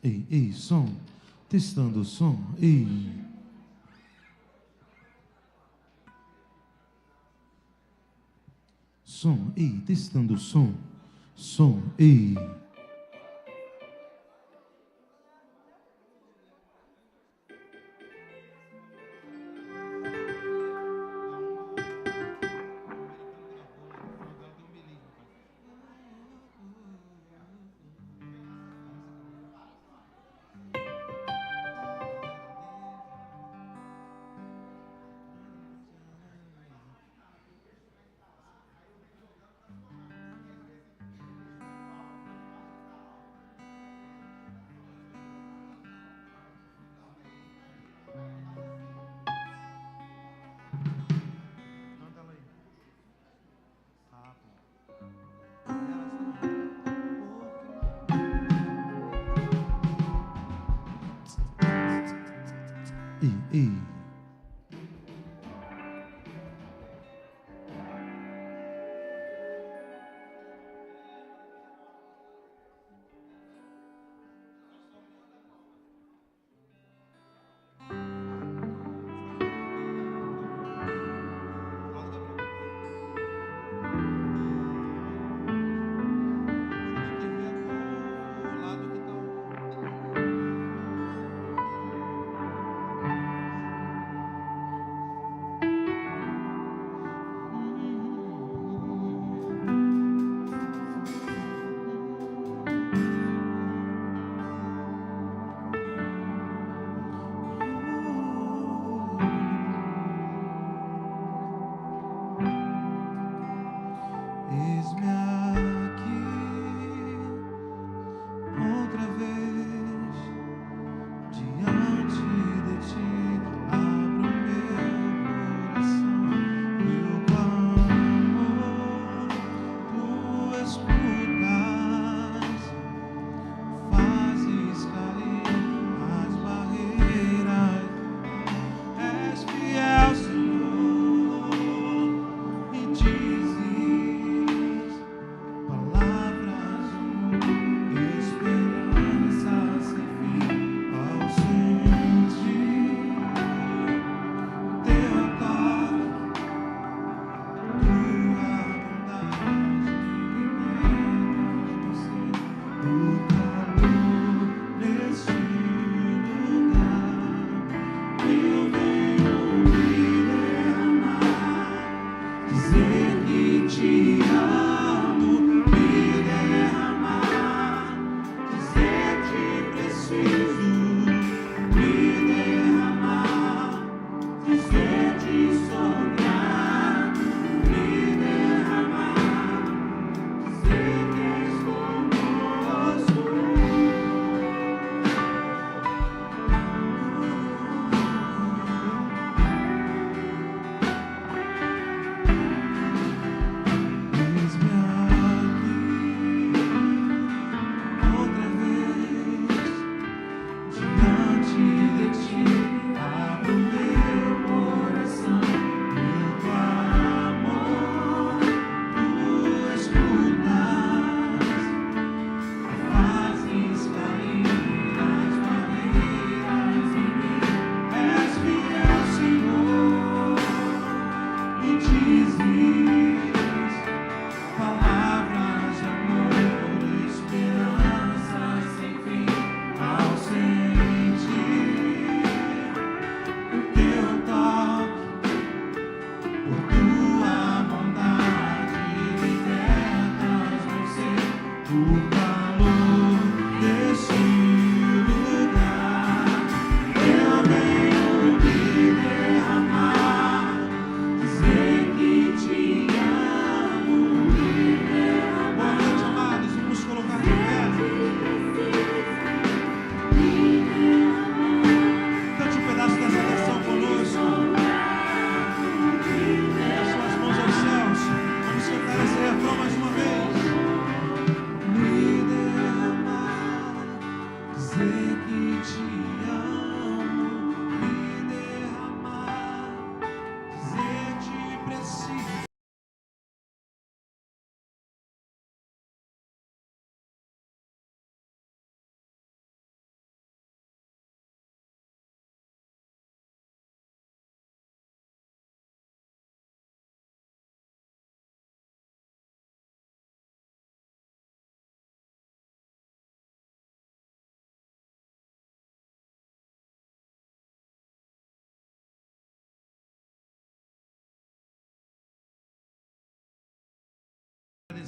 Ei, som. Testando o som. Ei. Som. Ei, testando o som. Som. Ei. Ei.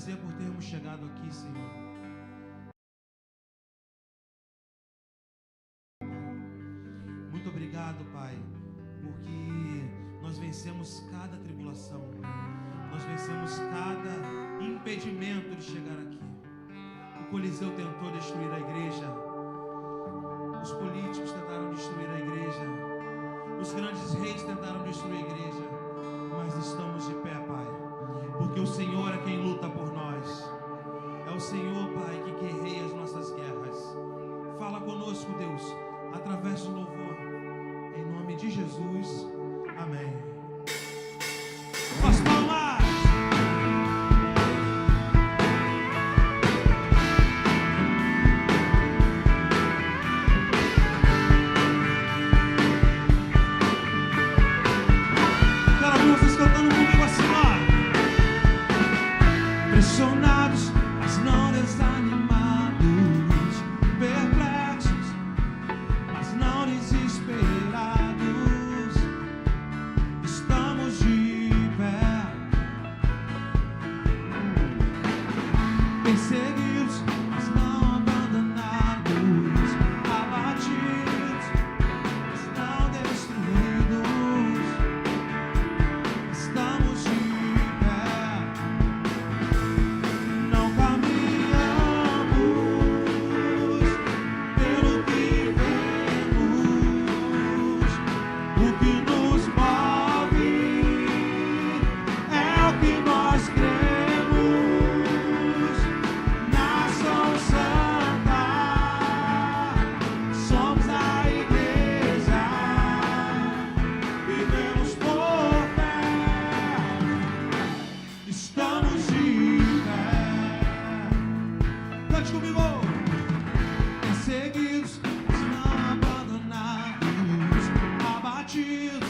prazer por termos chegado aqui, Senhor. Muito obrigado, Pai, porque nós vencemos cada tribulação, nós vencemos cada impedimento de chegar aqui. O Coliseu tentou destruir a igreja, os políticos tentaram destruir a igreja, os grandes reis tentaram destruir a igreja, mas estamos de pé, Pai, porque o Senhor é quem luta por nós. É o Senhor, Pai, que guerreia as nossas guerras. Fala conosco, Deus, através do louvor. Em nome de Jesus, amém. As palmas! Quero ver vocês cantando comigo assim, ó. Pressionados, mas não desanimados, perplexos, mas não desesperados, estamos de pé, perseguidos, mas não abandonados, abatidos, mas não destruídos, estamos de pé, não caminhamos pelo que vemos, o que nos move é o que nós cremos. Nação Santa, somos a igreja, vivemos por fé, estamos de pé. Cante comigo! Perseguidos, mas não abandonados, abatidos,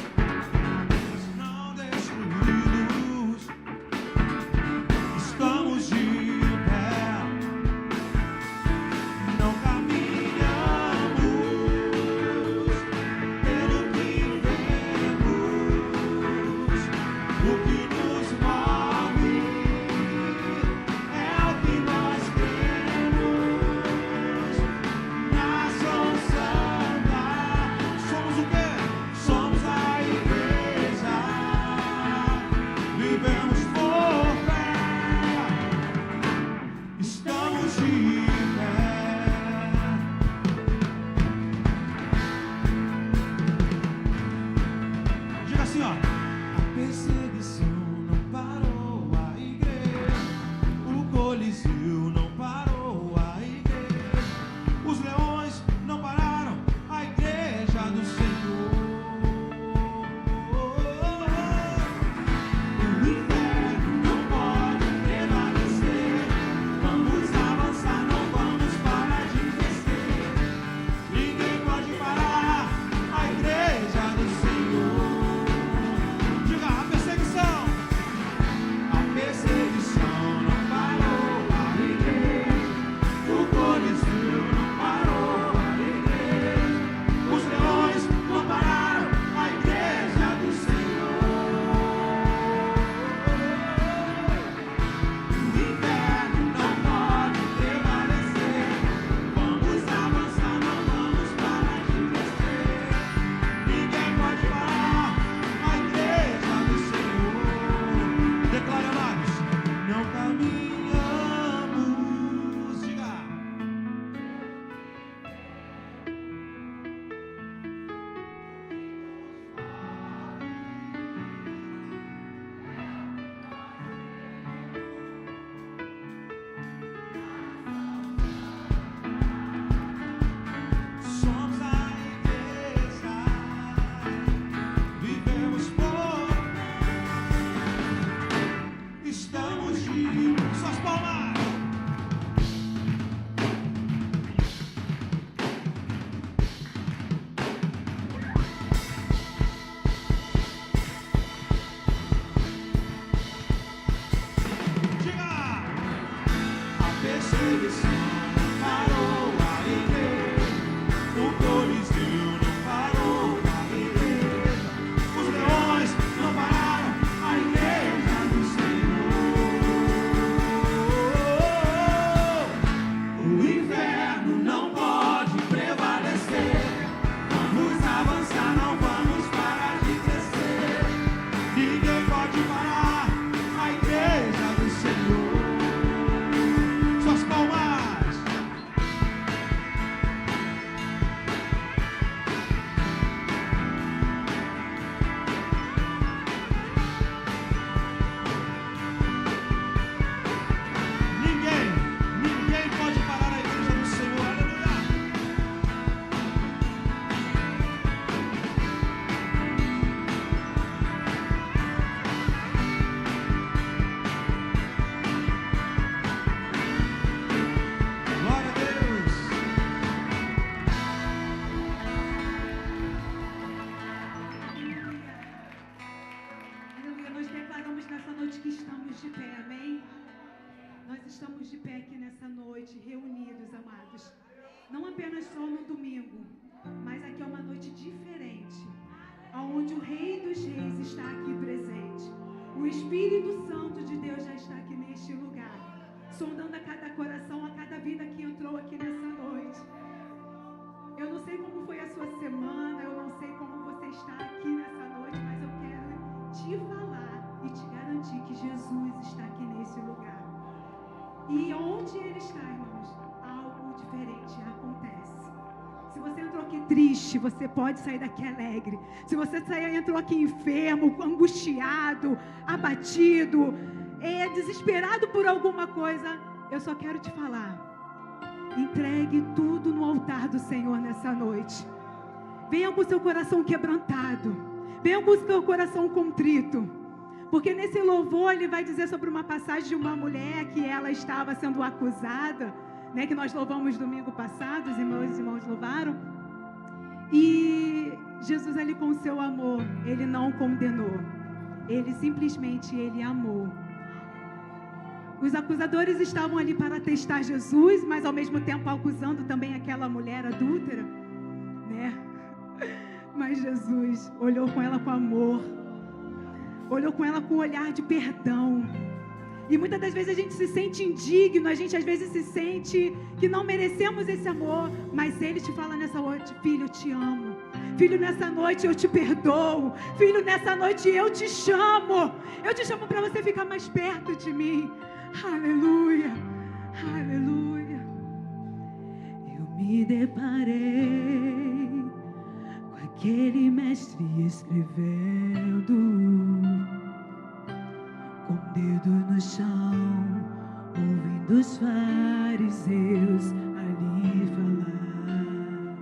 mas não destruídos, estamos de pé, não caminhamos pelo que vemos, o que nos move é o que nós cremos. Nação Santa, somos o quê? Somos a igreja, vivemos por fé, estamos de pé. Diga assim, ó. A perseguição não parou a igreja, o Coliseu não parou a igreja, os leões não pararam a igreja do Senhor. O inferno não pode prevalecer. Vamos avançar, não vamos parar de crescer. Ninguém pode parar a igreja do Senhor. Diga, a perseguição não parou a igreja, o Coliseu não parou a igreja, os leões não pararam a igreja do Senhor. O inferno não pode prevalecer. Vamos avançar, não vamos parar de crescer. Ninguém pode parar a igreja do Senhor. Declare, amados, não caminhamos. Diga. Somos a igreja, vivemos por fé, estamos de suas palmas. Diga! A perseguição não parou a igreja, o Coliseu não parou a igreja, os leões não pararam a igreja do Senhor. noite reunidos, amados. Não apenas só no domingo, mas aqui é uma noite diferente, onde o Rei dos Reis está aqui presente. O Espírito Santo de Deus já está aqui neste lugar, sondando a cada coração, a cada vida que entrou aqui nessa noite. Eu não sei como foi a sua semana, eu não sei como você está aqui nessa noite, mas eu quero te falar e te garantir que Jesus está aqui nesse lugar. E onde Ele está, irmãos, algo diferente acontece. Se você entrou aqui triste, você pode sair daqui alegre. Se você entrou aqui enfermo, angustiado, abatido, desesperado por alguma coisa, eu só quero te falar: entregue tudo no altar do Senhor nessa noite. Venha com o seu coração quebrantado. Venha com o seu coração contrito. Porque nesse louvor ele vai dizer sobre uma passagem de uma mulher que ela estava sendo acusada, né, que nós louvamos domingo passado, os irmãos louvaram. E Jesus ali com o seu amor, ele não condenou. Ele simplesmente, ele amou. Os acusadores estavam ali para testar Jesus, mas ao mesmo tempo acusando também aquela mulher adúltera, né? Mas Jesus olhou com ela com amor, olhou com ela com um olhar de perdão. E muitas das vezes a gente se sente indigno, a gente às vezes se sente que não merecemos esse amor, mas Ele te fala nessa noite: filho, eu te amo. Filho, nessa noite eu te perdoo. Filho, nessa noite eu te chamo. Eu te chamo para você ficar mais perto de mim. Aleluia, aleluia. Eu me deparei com aquele mestre escrevendo, com o dedo no chão, ouvindo os fariseus ali falar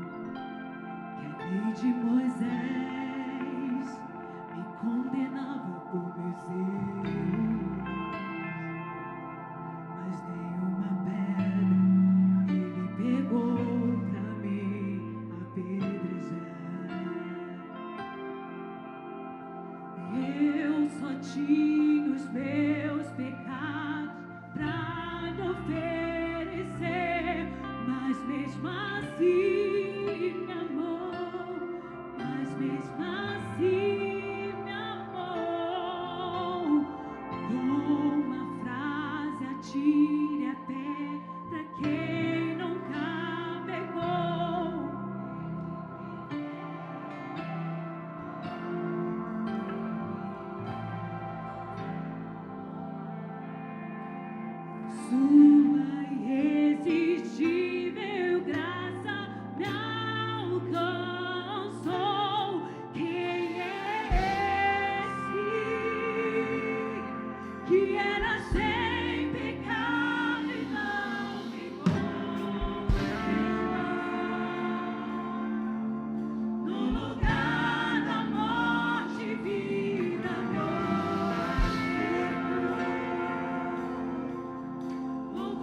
que a lei de Moisés me condenava por meus erros, mas nenhuma pedra ele pegou pra me apedrejar. Eu só tinha os meus pecados pra lhe oferecer, mas mesmo assim me amou, mas mesmo assim me amou. Com uma frase atire até pra quem nunca pegou. Sua irresistível graça me alcançou. Quem é esse que era sem pecado e não me condenou? No lugar da morte, vida me ofereceu.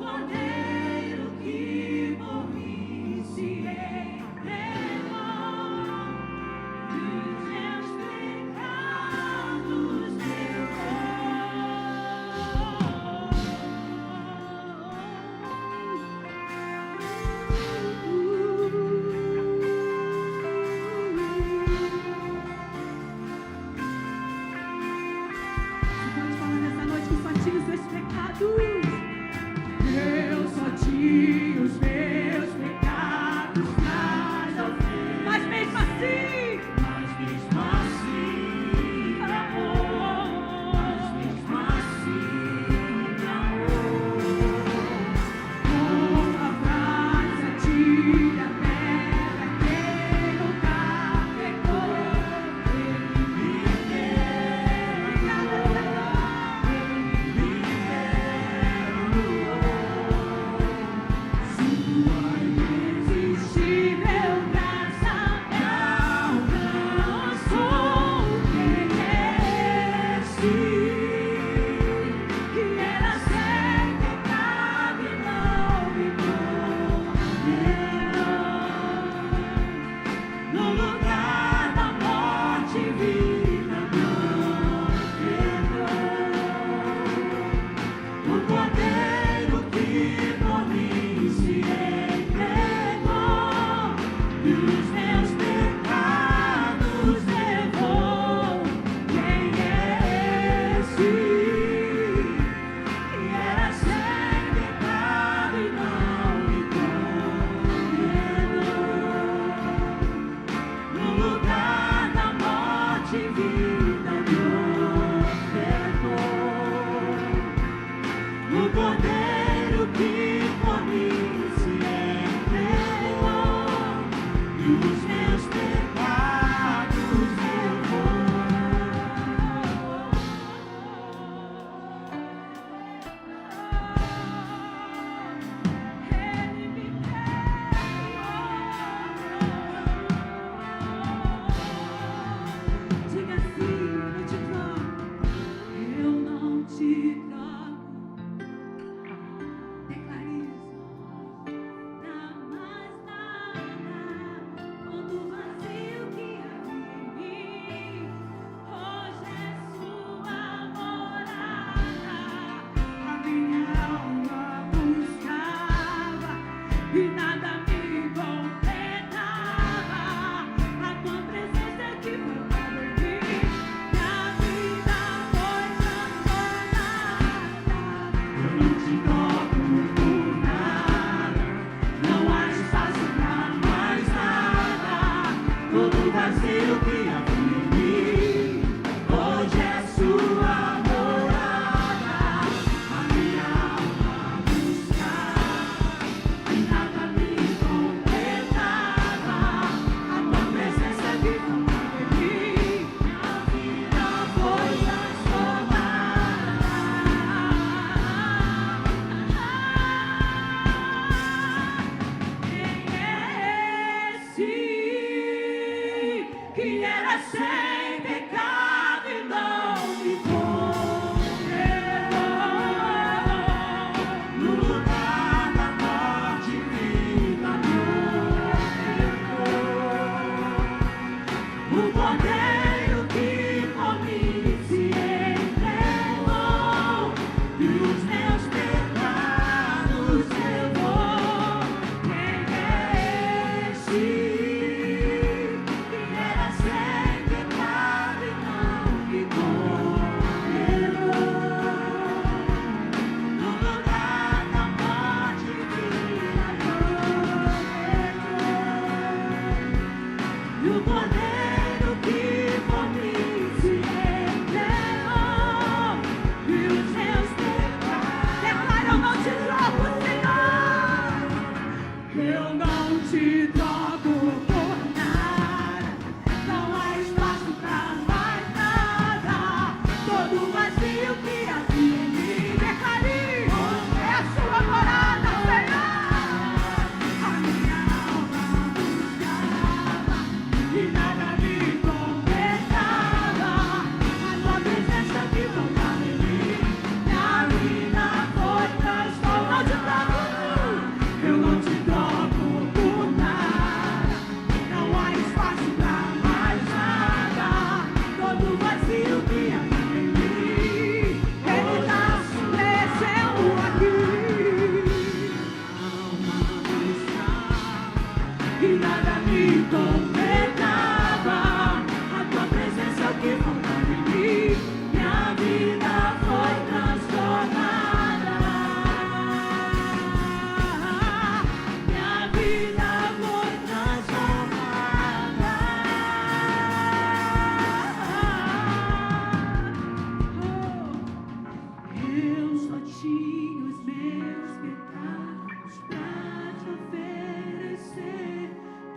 Eu só tinha os meus pecados pra te oferecer,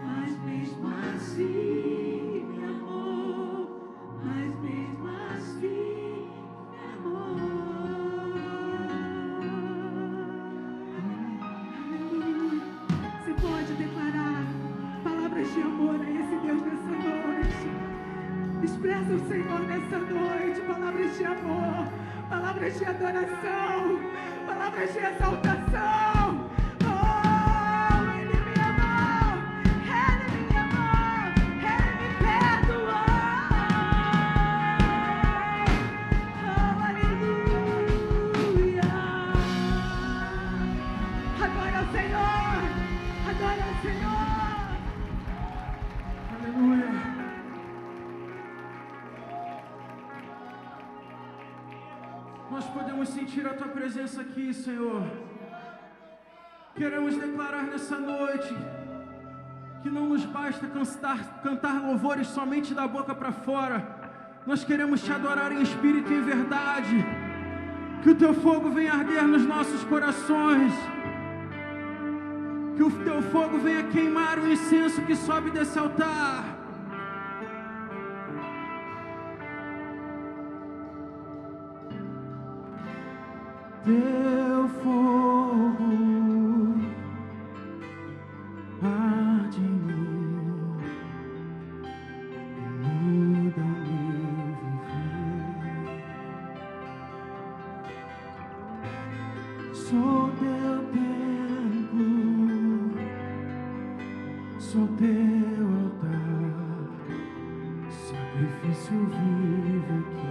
mas mesmo assim me amou, mas mesmo assim me amou. Aleluia. Você pode declarar palavras de amor a esse Deus nessa noite. Expressa o Senhor nessa noite, palavras de amor, palavras de adoração, palavras de exaltação. Oh, Ele me amou, Ele me amou, Ele me perdoou. Oh, aleluia. Adora o Senhor, adora o Senhor. Aleluia. Nós podemos sentir a Tua presença aqui, Senhor. Queremos declarar nessa noite que não nos basta cantar louvores somente da boca para fora. Nós queremos Te adorar em espírito e em verdade. Que o Teu fogo venha arder nos nossos corações. Que o Teu fogo venha queimar o incenso que sobe desse altar. Teu fogo arde em mim e muda o meu viver. Sou teu templo, sou teu altar, sacrifício vivo que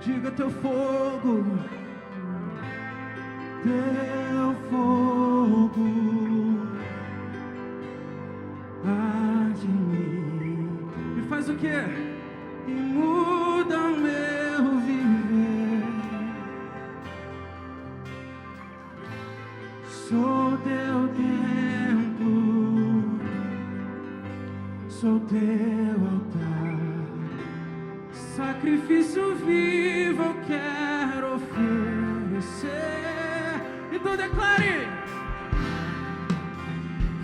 diga teu fogo, arde em mim. E faz o quê? E muda o meu viver. Sou teu templo, sou teu altar, sacrifício vivo eu quero oferecer. Então declare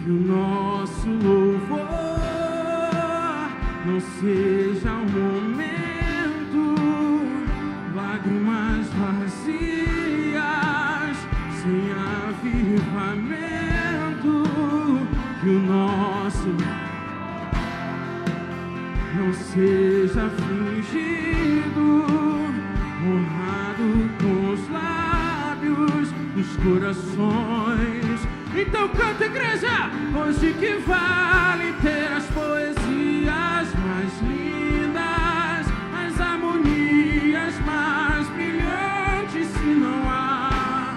que o nosso louvor não seja um momento, lágrimas vazias, sem avivamento. Que o nosso não seja fingido, honrado com os lábios, nos corações. Então canta, igreja! Hoje que vale ter as poesias mais lindas, as harmonias mais brilhantes, se não há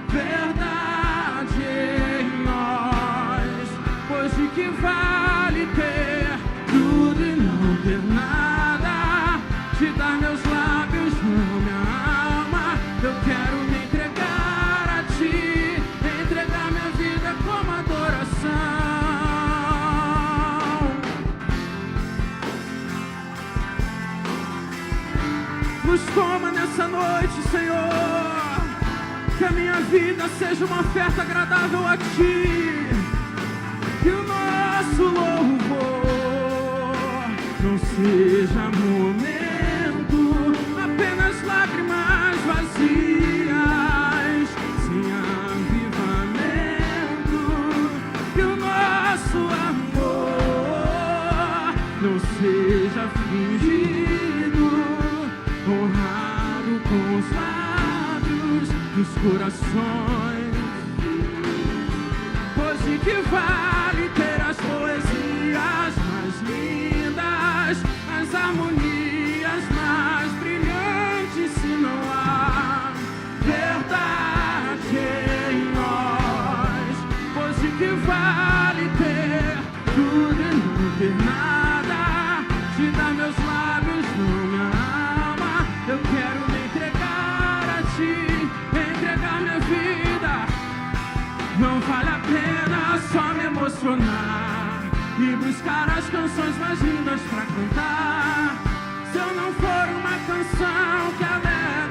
verdade em nós. Hoje que vale ter tudo e não ter nada, te dar meus lábios, não minha alma. Eu quero me entregar a ti, entregar minha vida como adoração. Nos toma nessa noite, Senhor, que a minha vida seja uma oferta agradável a ti, que o nosso louvor não seja momento, apenas lágrimas vazias, sem avivamento. Que o nosso amor não seja fingido, honrado com os lábios, dos corações. Hoje que vale ter as poesias mais lindas, as harmonias mais brilhantes, se não há verdade em nós. Hoje que vale ter tudo e não ter nada, te dar meus lábios, não minha alma. Eu quero me entregar a ti, entregar minha vida. Não vale a pena só me emocionar e buscar as canções mais lindas pra cantar, se eu não for uma canção que alegra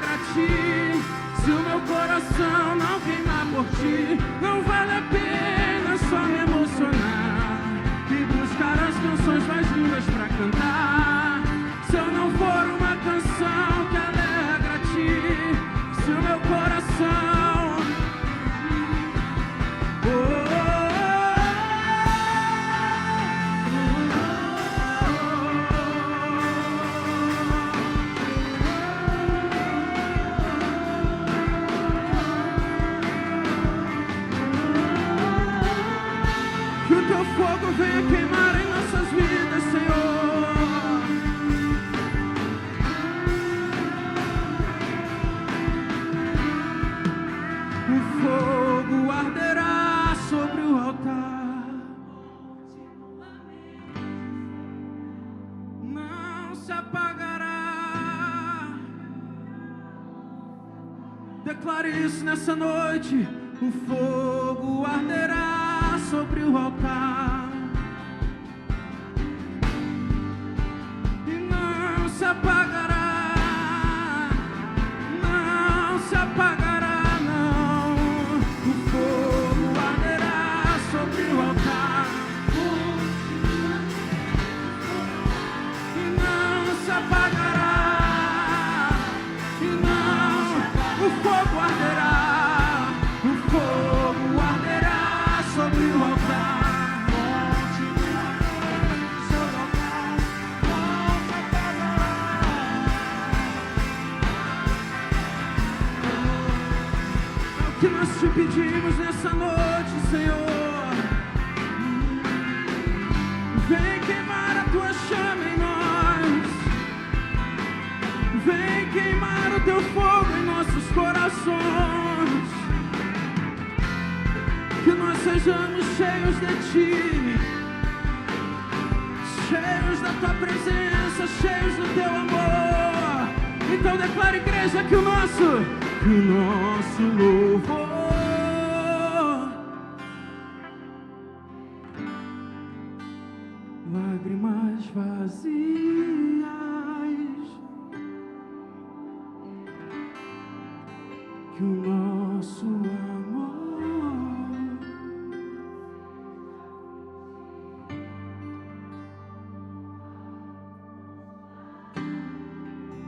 Declare isso nessa noite. O fogo arderá sobre o altar e não se apagará, não se apagará, não. O fogo arderá sobre o altar e não se apagará, e não. O fogo arderá. O fogo arderá sobre o altar. Sobre o altar, não se apagará. É o que nós te pedimos nessa noite, Senhor. Vem queimar a tua chama em nós. Vem queimar o teu fogo em nossos corações. Que nós sejamos cheios de Ti, cheios da Tua presença, cheios do Teu amor. Então declara, igreja, que o nosso louvor, lágrimas vazias, que o nosso amor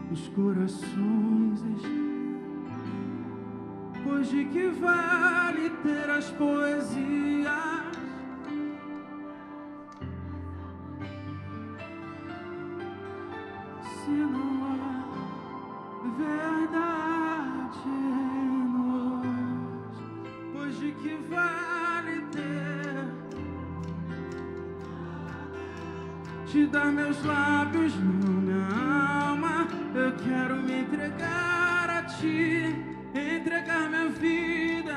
os corações, pois de que vale ter as poesias se não há verdade em nós? Pois de que vale ter, te dar meus lábios, não minha alma. Eu quero me entregar a Ti, entregar minha vida.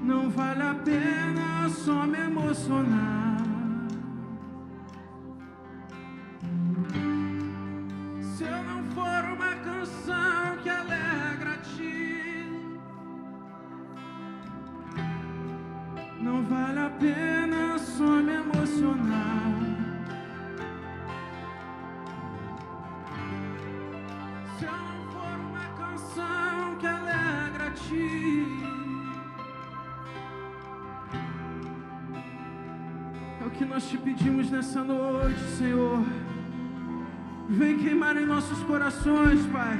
Não vale a pena só me emocionar. Se eu não for uma canção que alegra a Ti, não vale a pena só me emocionar. Se eu não for uma canção que alegra a Ti, é o que nós te pedimos nessa noite, Senhor. Vem queimar em nossos corações, Pai.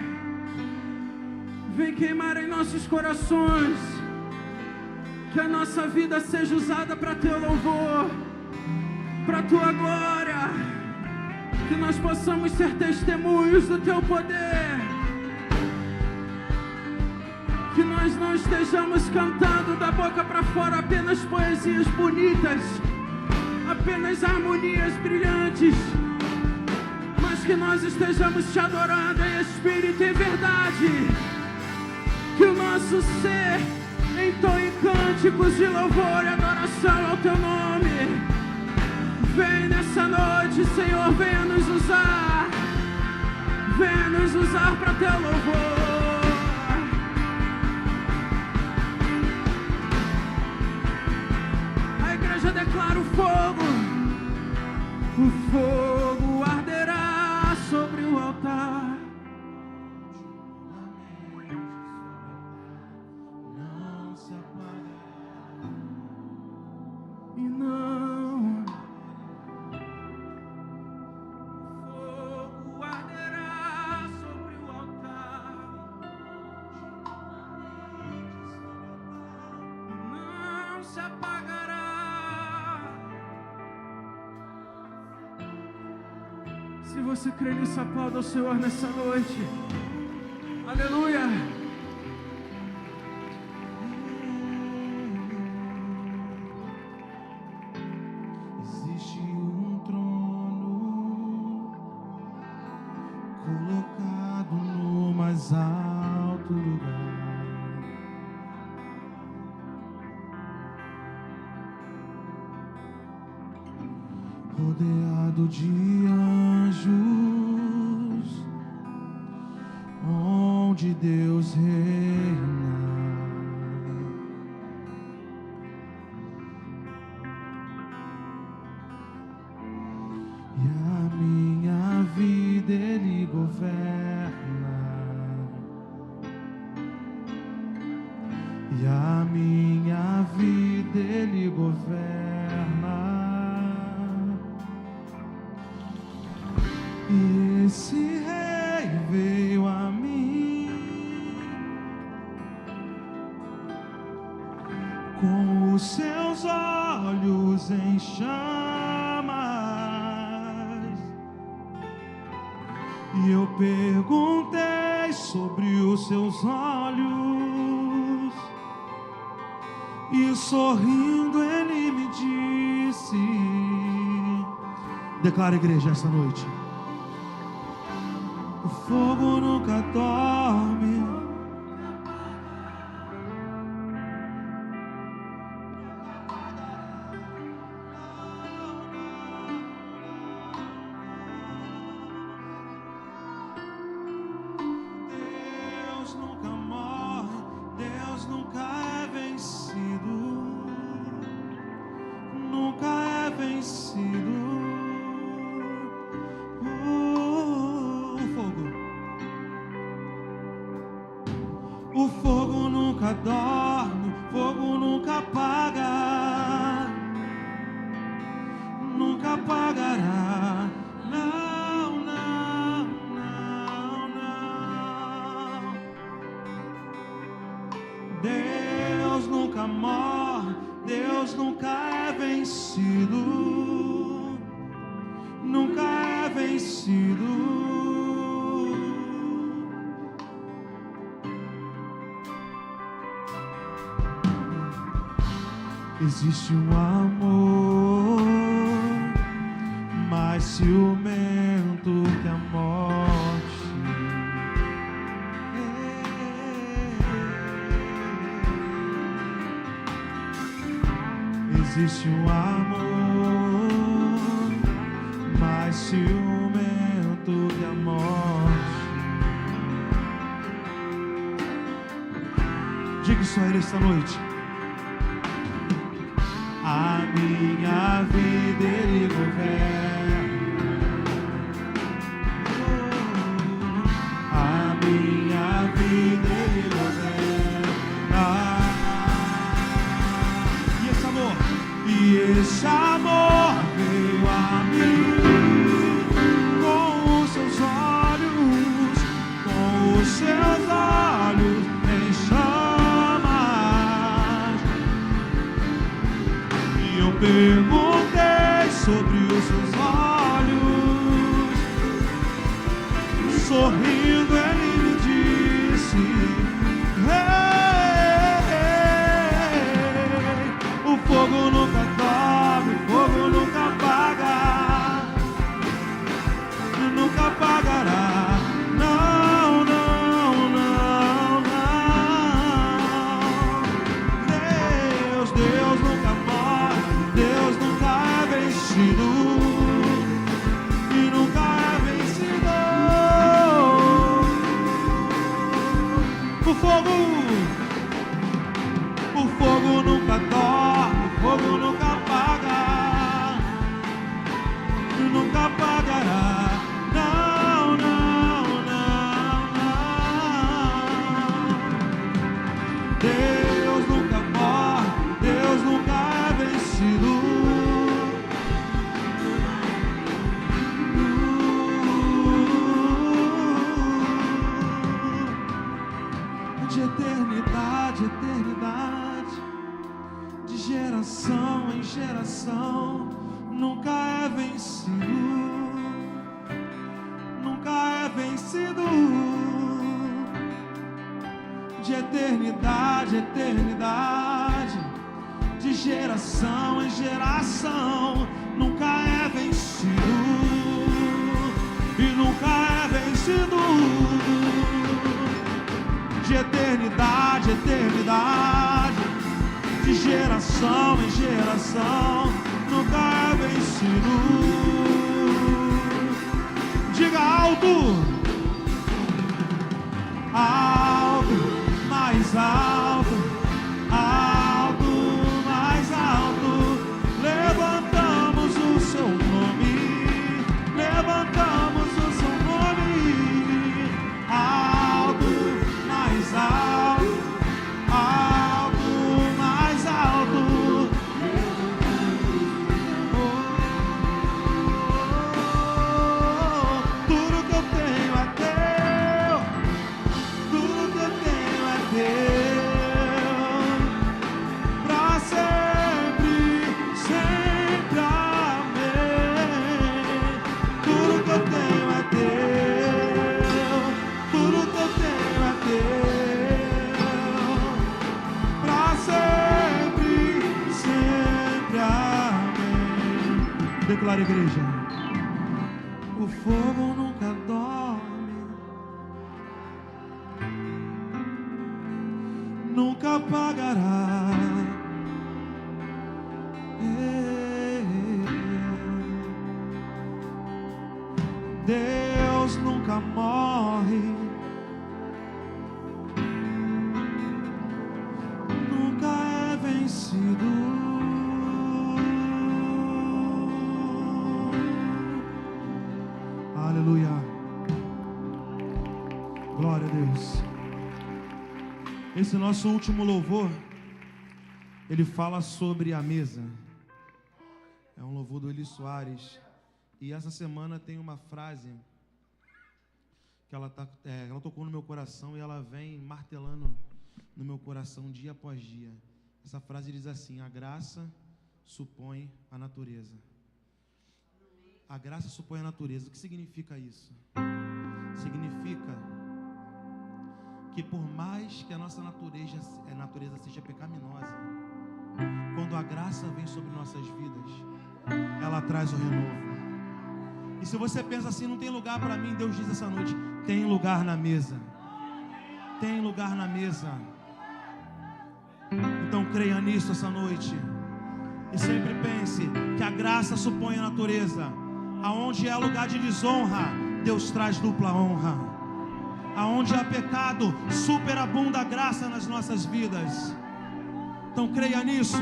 Vem queimar em nossos corações. Que a nossa vida seja usada para Teu louvor, para Tua glória. Que nós possamos ser testemunhos do Teu poder. Que nós não estejamos cantando da boca para fora apenas poesias bonitas, apenas harmonias brilhantes, mas que nós estejamos Te adorando em espírito e em verdade. Que o nosso ser entoe cânticos de louvor e adoração ao Teu nome. Vem nessa noite, Senhor, venha nos usar. Venha nos usar para Teu louvor. A igreja declara o fogo. O fogo arderá sobre o altar. Não se apagará. E não, fogo arderá sobre o altar. Não se apagará. Se você crê nisso, aplauda o Senhor nessa noite. Aleluia. Existe um trono colocado no mais alto lugar. Rodeado de anjos, onde Deus reina. E a minha vida Ele governa. E a minha vida Ele governa. E esse Rei veio a mim com os seus olhos em chamas, e eu perguntei sobre os seus olhos, e sorrindo Ele me disse: declara, igreja, esta noite: o fogo nunca dorme. Deus nunca morre, Deus nunca é vencido, nunca é vencido. O fogo nunca dorme, fogo nunca apaga, nunca apagará. Não, não, não, não. Deus nunca morre, Deus nunca é vencido, nunca é vencido. Existe um amor mais ciumento que a morte. Existe um amor mais ciumento que a morte. Diga isso a Ele esta noite. A minha vida Ele governa. A minha vida Ele governa. E esse amor? E esse amor veio a mim com os seus olhos, com os seus olhos em chamas. Eu perguntei sobre os seus olhos, sorrindo Ele me disse: hey, o fogo nunca dorme, o fogo nunca apaga, nunca apagará. Não, não, não, não. Deus nunca morre, Deus nunca é vencido e nunca é vencido. O fogo nunca dorme, o fogo nunca apaga, nunca apagará. Não, não, não, não. Deus nunca morre, Deus nunca é vencido. De eternidade, eternidade, de geração em geração, nunca é vencido, nunca é vencido. De eternidade, eternidade, de geração em geração, nunca é vencido e nunca é vencido. De eternidade, eternidade, de geração em geração, nunca é vencido. Diga alto. mais alto, alto, mais alto, levantamos o seu nome, levantamos o seu nome, alto, mais alto, alto, mais alto, tudo que eu tenho é teu, tudo que eu tenho é teu, pra sempre, sempre, amém. Tudo que eu tenho é teu, tudo que eu tenho é teu, pra sempre, sempre, amém. Declara, igreja. O fogo nunca dorme, nunca apagará. Deus nunca morre, nunca é vencido. Aleluia. Glória a Deus. Esse nosso último louvor, ele fala sobre a mesa. É um louvor do Eli Soares. E essa semana tem uma frase que ela tocou no meu coração e ela vem martelando no meu coração dia após dia. Essa frase diz assim: a graça supõe a natureza. A graça supõe a natureza. O que significa isso? Significa que por mais que a nossa natureza seja pecaminosa, quando a graça vem sobre nossas vidas, ela traz o renovo. E se você pensa assim, não tem lugar para mim, Deus diz essa noite: tem lugar na mesa. Tem lugar na mesa. Então creia nisso essa noite. E sempre pense que a graça supõe a natureza. Aonde é lugar de desonra, Deus traz dupla honra. Aonde há pecado, superabunda a graça nas nossas vidas. Então creia nisso.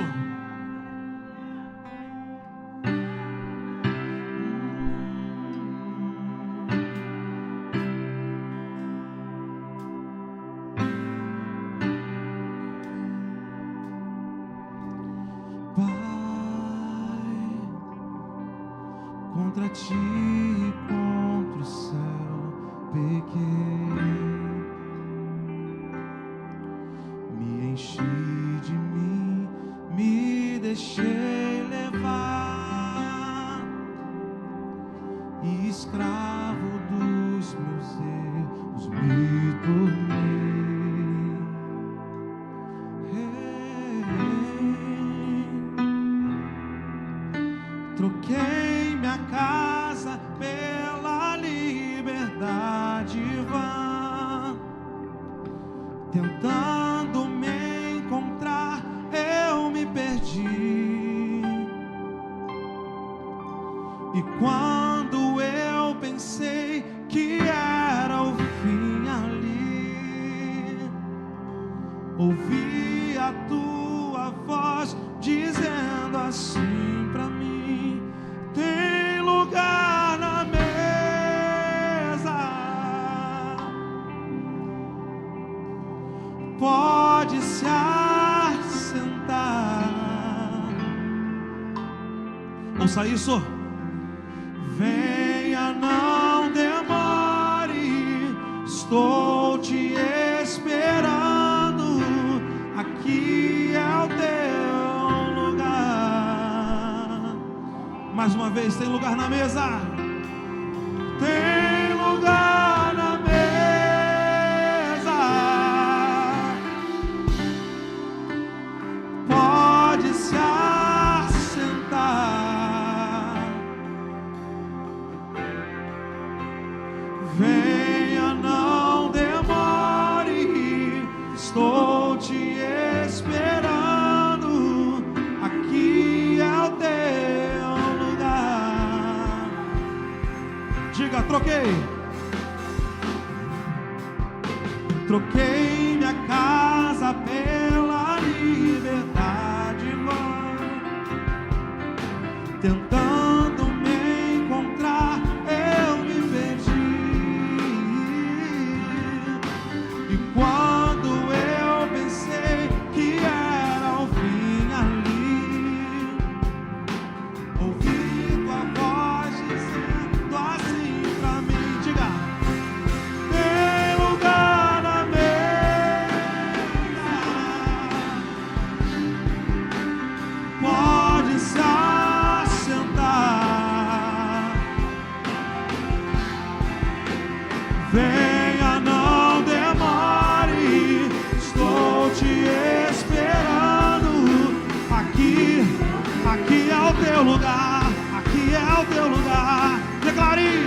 Contra ti e contra o céu pequei, me enchi de mim, me deixei levar, e escravo dos meus erros me tornei. Troquei minha casa pela liberdade vã, tentando me encontrar, eu me perdi. E quando eu pensei que era o fim ali, ouvi a tua voz dizendo assim pra mim: tem lugar na mesa, pode se assentar. Ouça isso. Venha, não demore, estou te esperando. Aqui é o teu lugar. Mais uma vez, tem lugar na mesa. Tem lugar na mesa. Pode se assentar. Venha, não demore, estou te esperando. Aqui é o teu lugar. Diga: troquei minha casa luta pela liberdade vã, tentando me encontrar, eu me perdi. E quando eu pensei que era o fim ali, ouvi tua voz dizendo assim pra mim, diga: tem lugar na mesa, pode se assentar, venha, não demore, estou te esperando. Aqui é o teu lugar, aqui é o teu lugar. Declare: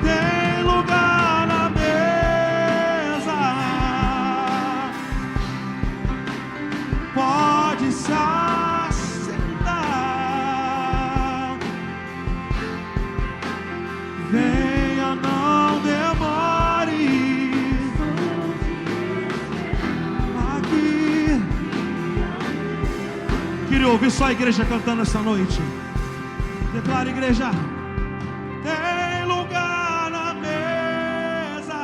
tem lugar na mesa, pode se assentar, venha, não demore. Aqui. Queria ouvir só a igreja cantando essa noite. Declara, igreja: tem lugar na mesa,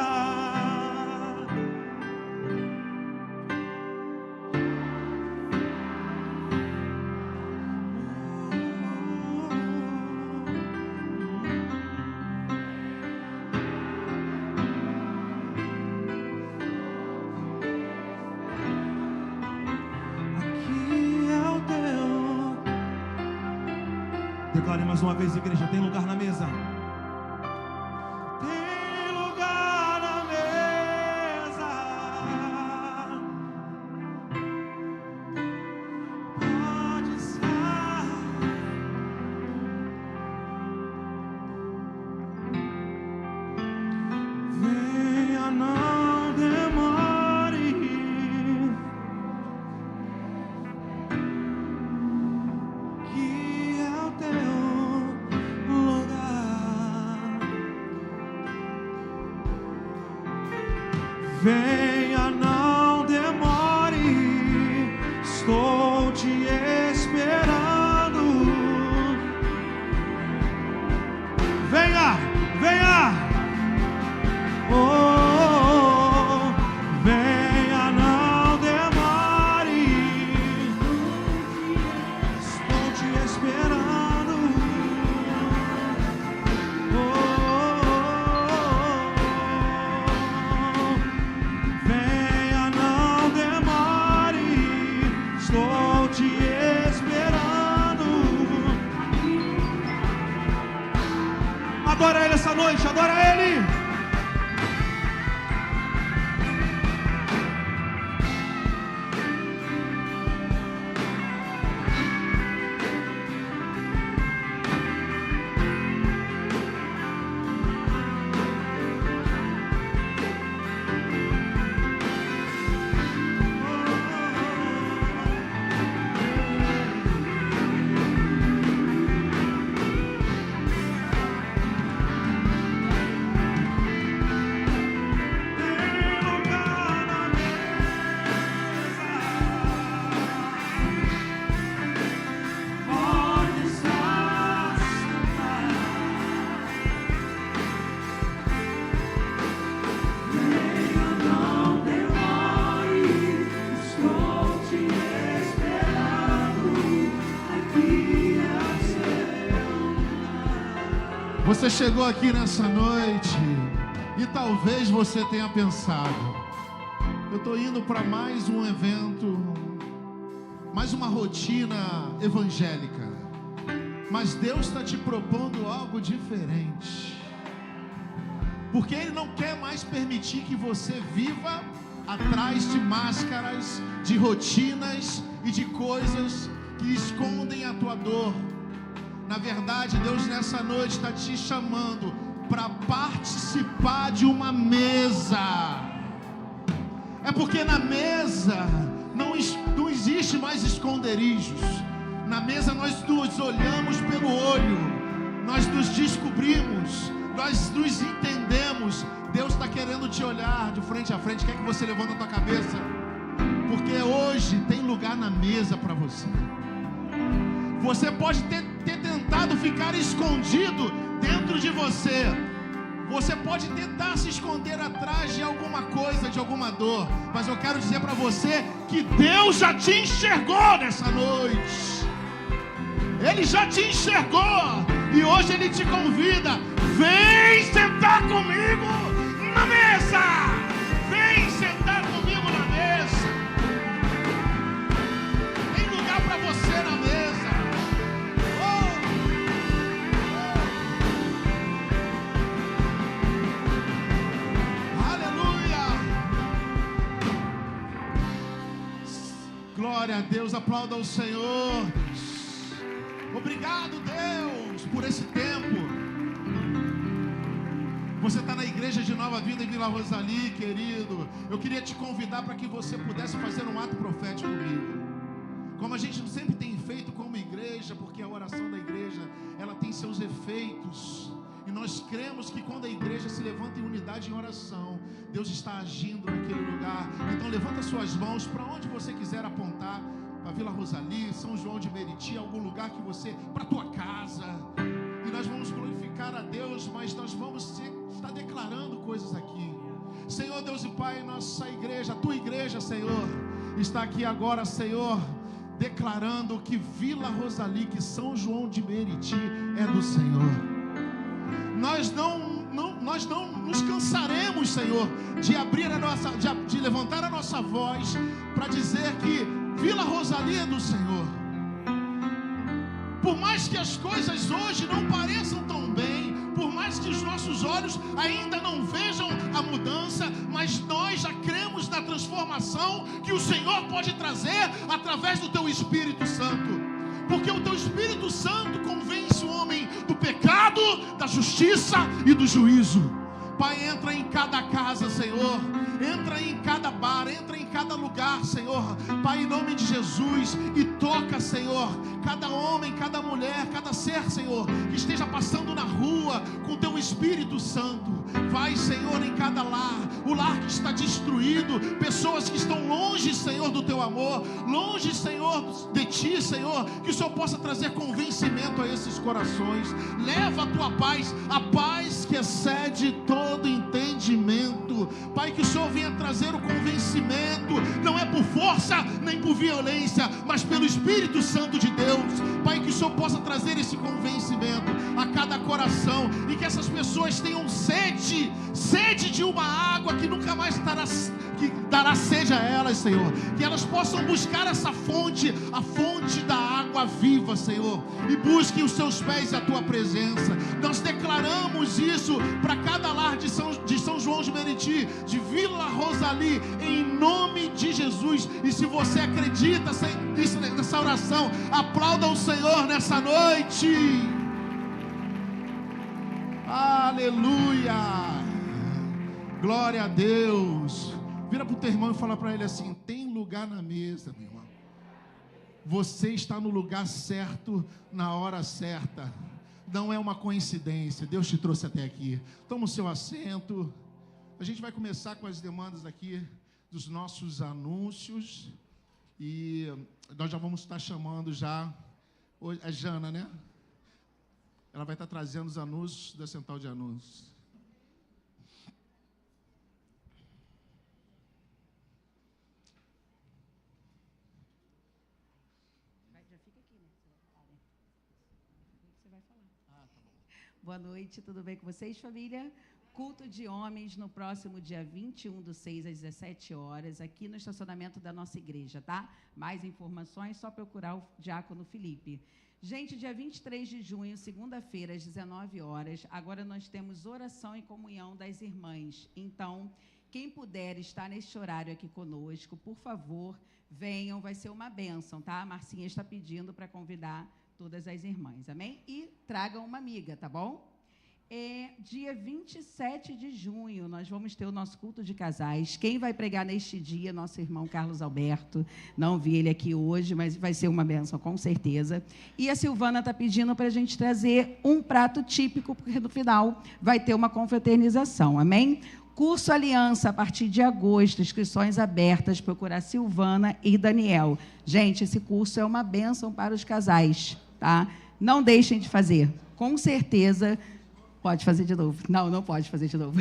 aqui é o teu. Declare mais uma vez, igreja: tem lugar na mesa. Tem lugar na mesa, pode estar. Venha, não demore. Que é o teu lugar. Venha, não demore, estou te esperando. Venha, venha. Oh, venha, não demore, estou te esperando. Venha, não demore, estou te esperando. Adora Ele essa noite, adora Ele. Você chegou aqui nessa noite e talvez você tenha pensado: eu estou indo para mais um evento, mais uma rotina evangélica, mas Deus está te propondo algo diferente, porque Ele não quer mais permitir que você viva atrás de máscaras, de rotinas e de coisas que escondem a tua dor. Na verdade, Deus nessa noite está te chamando para participar de uma mesa. É porque na mesa não existe mais esconderijos. Na mesa nós nos olhamos pelo olho, nós nos descobrimos, nós nos entendemos. Deus está querendo te olhar de frente a frente. Quer que você levante a tua cabeça? Porque hoje tem lugar na mesa para você. Você pode ter tentado ficar escondido dentro de você. Você pode tentar se esconder atrás de alguma coisa, de alguma dor. Mas eu quero dizer para você que Deus já te enxergou nessa noite. Ele já te enxergou. E hoje Ele te convida. Vem sentar comigo na mesa. Vem sentar comigo na mesa. Tem lugar para você na mesa. Glória a Deus, aplauda o Senhor. Obrigado, Deus, por esse tempo. Você está na igreja de Nova Vida em Vila Rosali, querido. Eu queria te convidar para que você pudesse fazer um ato profético comigo. Como a gente sempre tem feito como igreja, porque a oração da igreja, ela tem seus efeitos. E nós cremos que quando a igreja se levanta em unidade em oração, Deus está agindo naquele lugar. Então levanta suas mãos para onde você quiser apontar. Para Vila Rosali, São João de Meriti, algum lugar que você, para a tua casa. E nós vamos glorificar a Deus, mas nós vamos estar declarando coisas aqui. Senhor Deus e Pai, nossa igreja, a tua igreja, Senhor, está aqui agora, Senhor, declarando que Vila Rosali, que São João de Meriti é do Senhor. Nós não nos cansaremos, Senhor, de levantar a nossa voz para dizer que Vila Rosali é do Senhor. Por mais que as coisas hoje não pareçam tão bem, por mais que os nossos olhos ainda não vejam a mudança, mas nós já cremos na transformação que o Senhor pode trazer através do Teu Espírito Santo. Porque o Teu Espírito Santo convence o homem do pecado, da justiça e do juízo. Pai, entra em cada casa, Senhor. Entra em cada bar, entra em cada lugar, Senhor. Pai, em nome de Jesus. E toca, Senhor, cada homem, cada mulher, cada ser, Senhor, que esteja passando na rua com Teu Espírito Santo. Vai, Senhor, em cada lar. O lar que está destruído. Pessoas que estão longe, Senhor, do Teu amor. Longe, Senhor, de Ti, Senhor. Que o Senhor possa trazer convencimento a esses corações. Leva a Tua paz, a paz que excede todo entendimento. Pai, que o Senhor venha trazer o convencimento, não é por força nem por violência, mas pelo Espírito Santo de Deus. Pai, que o Senhor possa trazer esse convencimento a cada coração, e que essas pessoas tenham sede de uma água que nunca mais dará sede a elas, Senhor. Que elas possam buscar essa fonte, a fonte da água viva, Senhor, e busquem os Seus pés e a Tua presença. Nós declaramos isso para cada lar de São João de Meriti, de Vila Rosali, em nome de Jesus. E se você acredita nessa oração, aplauda o Senhor nessa noite. Aleluia! Glória a Deus. Vira para o teu irmão e fala para ele assim: tem lugar na mesa, meu irmão. Você está no lugar certo, na hora certa. Não é uma coincidência. Deus te trouxe até aqui. Toma o seu assento. A gente vai começar com as demandas aqui dos nossos anúncios. E nós já vamos estar chamando já a Jana, né? Ela vai estar trazendo os anúncios da Central de Anúncios. Já fica aqui, né? Você vai falar. Ah, tá bom. Boa noite, tudo bem com vocês, família? Culto de homens no próximo dia 21/6 às 17 horas, aqui no estacionamento da nossa igreja, tá? Mais informações, só procurar o diácono Felipe. Gente, dia 23 de junho, segunda-feira, às 19 horas, agora nós temos oração e comunhão das irmãs. Então, quem puder estar neste horário aqui conosco, por favor, venham, vai ser uma bênção, tá? A Marcinha está pedindo para convidar todas as irmãs, amém? E tragam uma amiga, tá bom? dia 27 de junho, nós vamos ter o nosso culto de casais. Quem vai pregar neste dia? Nosso irmão Carlos Alberto. Não vi ele aqui hoje, mas vai ser uma bênção, com certeza. E a Silvana está pedindo para a gente trazer um prato típico, porque no final vai ter uma confraternização. Amém? Curso Aliança, a partir de agosto, inscrições abertas, procurar Silvana e Daniel. Gente, esse curso é uma bênção para os casais, tá? Não deixem de fazer. Com certeza... Pode fazer de novo. Não, não pode fazer de novo.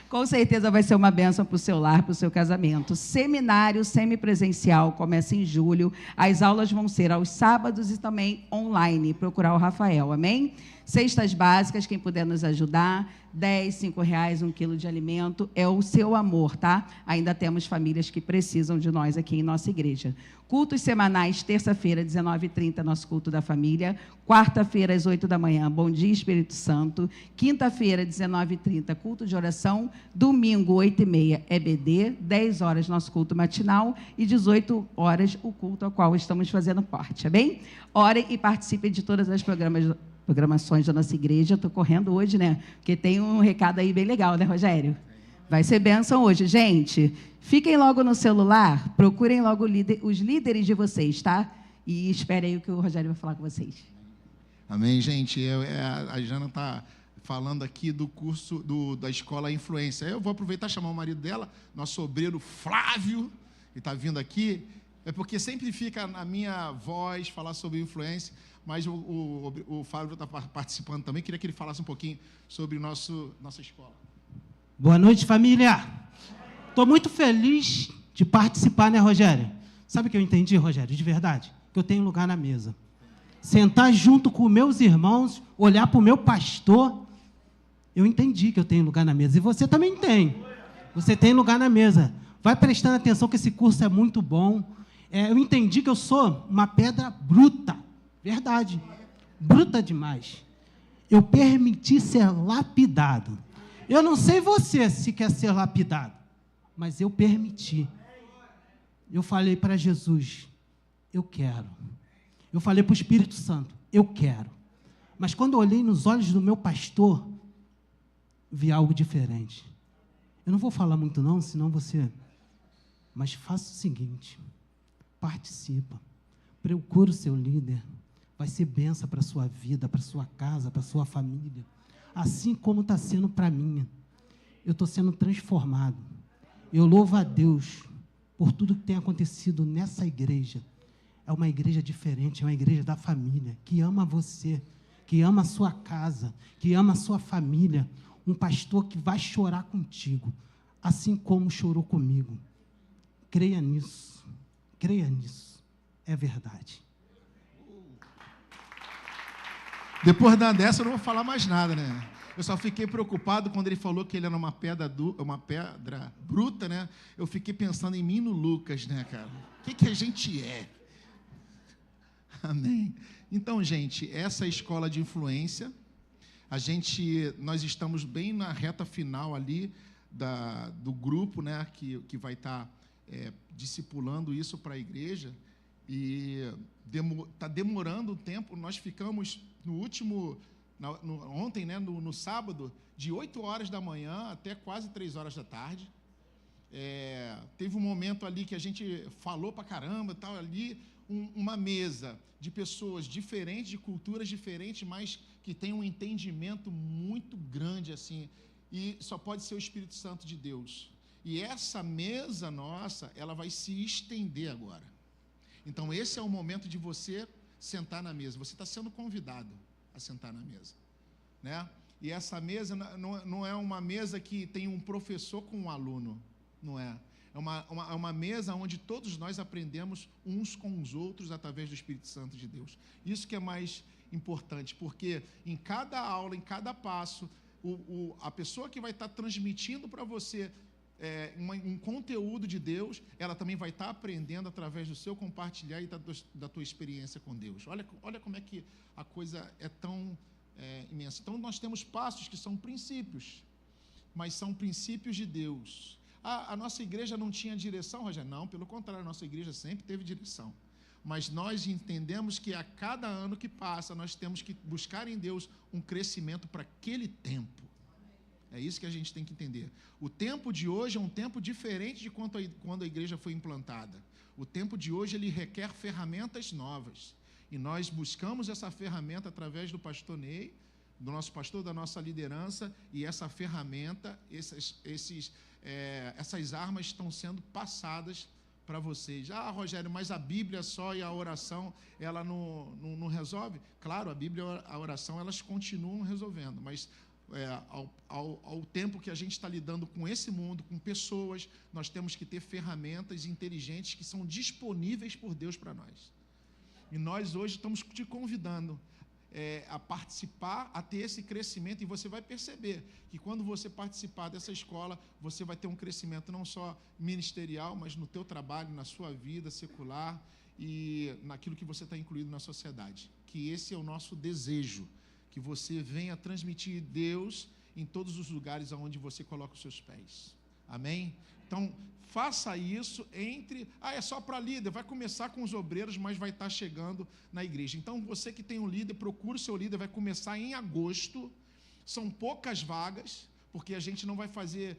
Com certeza vai ser uma bênção para o seu lar, para o seu casamento. Seminário semipresencial começa em julho. As aulas vão ser aos sábados e também online. Procurar o Rafael, amém? Cestas básicas, quem puder nos ajudar, R$10, R$5, 1 quilo de alimento, é o seu amor, tá? Ainda temos famílias que precisam de nós aqui em nossa igreja. Cultos semanais, terça-feira, 19h30, nosso culto da família. Quarta-feira, às 8 da manhã, Bom Dia Espírito Santo. Quinta-feira, 19h30, culto de oração. Domingo, 8h30, EBD. 10 horas, nosso culto matinal. E 18 horas, o culto ao qual estamos fazendo parte, tá bem? Orem e participem de todas as programações da nossa igreja. Estou correndo hoje, né? Porque tem um recado aí bem legal, né, Rogério? Vai ser bênção hoje. Gente, fiquem logo no celular, procurem logo os líderes de vocês, tá? E esperem aí o que o Rogério vai falar com vocês. Amém, gente. A Jana está falando aqui do curso da Escola Influência. Eu vou aproveitar e chamar o marido dela, nosso obreiro Flávio, que está vindo aqui. É porque sempre fica na minha voz falar sobre influência, mas o Flávio está participando também. Queria que ele falasse um pouquinho sobre nossa escola. Boa noite, família. Estou muito feliz de participar, né, Rogério? Sabe o que eu entendi, Rogério, de verdade? Que eu tenho lugar na mesa. Sentar junto com meus irmãos, olhar para o meu pastor, eu entendi que eu tenho lugar na mesa. E você também tem. Você tem lugar na mesa. Vai prestando atenção que esse curso é muito bom. Eu entendi que eu sou uma pedra bruta. Verdade. Bruta demais. Eu permiti ser lapidado. Eu não sei você se quer ser lapidado, mas eu permiti. Eu falei para Jesus, eu quero. Eu falei para o Espírito Santo, eu quero. Mas quando eu olhei nos olhos do meu pastor, vi algo diferente. Eu não vou falar muito não, senão você... Mas faça o seguinte, participa, procura o seu líder, vai ser bênção para a sua vida, para a sua casa, para a sua família. Assim como está sendo para mim. Eu estou sendo transformado. Eu louvo a Deus por tudo que tem acontecido nessa igreja. É uma igreja diferente, é uma igreja da família, que ama você, que ama a sua casa, que ama a sua família. Um pastor que vai chorar contigo, assim como chorou comigo. Creia nisso. Creia nisso. É verdade. Depois dessa, eu não vou falar mais nada, né? Eu só fiquei preocupado quando ele falou que ele era uma pedra bruta, né? Eu fiquei pensando em mim no Lucas, né, cara? O que a gente é? Amém? Então, gente, essa é a escola de influência. Nós estamos bem na reta final ali do grupo, né? Que vai estar discipulando isso para a igreja. E está demorando um tempo. Nós ficamos ontem, né, no sábado, de 8 horas da manhã até quase 3 horas da tarde. Teve um momento ali que a gente falou pra caramba, tal, ali, uma mesa de pessoas diferentes, de culturas diferentes, mas que tem um entendimento muito grande, assim, e só pode ser o Espírito Santo de Deus. E essa mesa nossa, ela vai se estender agora. Então, esse é o momento de você sentar na mesa. Você está sendo convidado a sentar na mesa, né? E essa mesa não é uma mesa que tem um professor com um aluno, não é. É uma mesa onde todos nós aprendemos uns com os outros através do Espírito Santo de Deus. Isso que é mais importante, porque em cada aula, em cada passo, a pessoa que vai estar transmitindo para você um conteúdo de Deus, ela também vai estar aprendendo através do seu compartilhar e da tua experiência com Deus. Olha como é que a coisa é tão imensa. Então, nós temos passos que são princípios, mas são princípios de Deus. A nossa igreja não tinha direção, Rogério? Não, pelo contrário, a nossa igreja sempre teve direção. mas nós entendemos que a cada ano que passa, nós temos que buscar em Deus um crescimento para aquele tempo. É isso que a gente tem que entender. O tempo de hoje é um tempo diferente de quando a igreja foi implantada. O tempo de hoje, ele requer ferramentas novas. E nós buscamos essa ferramenta através do pastor Ney, do nosso pastor, da nossa liderança, e essa ferramenta, essas armas estão sendo passadas para vocês. Rogério, mas a Bíblia só e a oração, ela não resolve? Claro, a Bíblia e a oração, elas continuam resolvendo, mas ao tempo que a gente está lidando com esse mundo, com pessoas, nós temos que ter ferramentas inteligentes que são disponíveis por Deus para nós. E nós hoje estamos te convidando a participar, a ter esse crescimento, e você vai perceber que quando você participar dessa escola, você vai ter um crescimento não só ministerial, mas no teu trabalho, na sua vida secular e naquilo que você está incluído na sociedade. Que esse é o nosso desejo, que você venha transmitir Deus em todos os lugares onde você coloca os seus pés. Amém? Então, faça isso é só para líder, vai começar com os obreiros, mas vai estar chegando na igreja. Então, você que tem um líder, procure o seu líder, vai começar em agosto, são poucas vagas, porque a gente não vai fazer,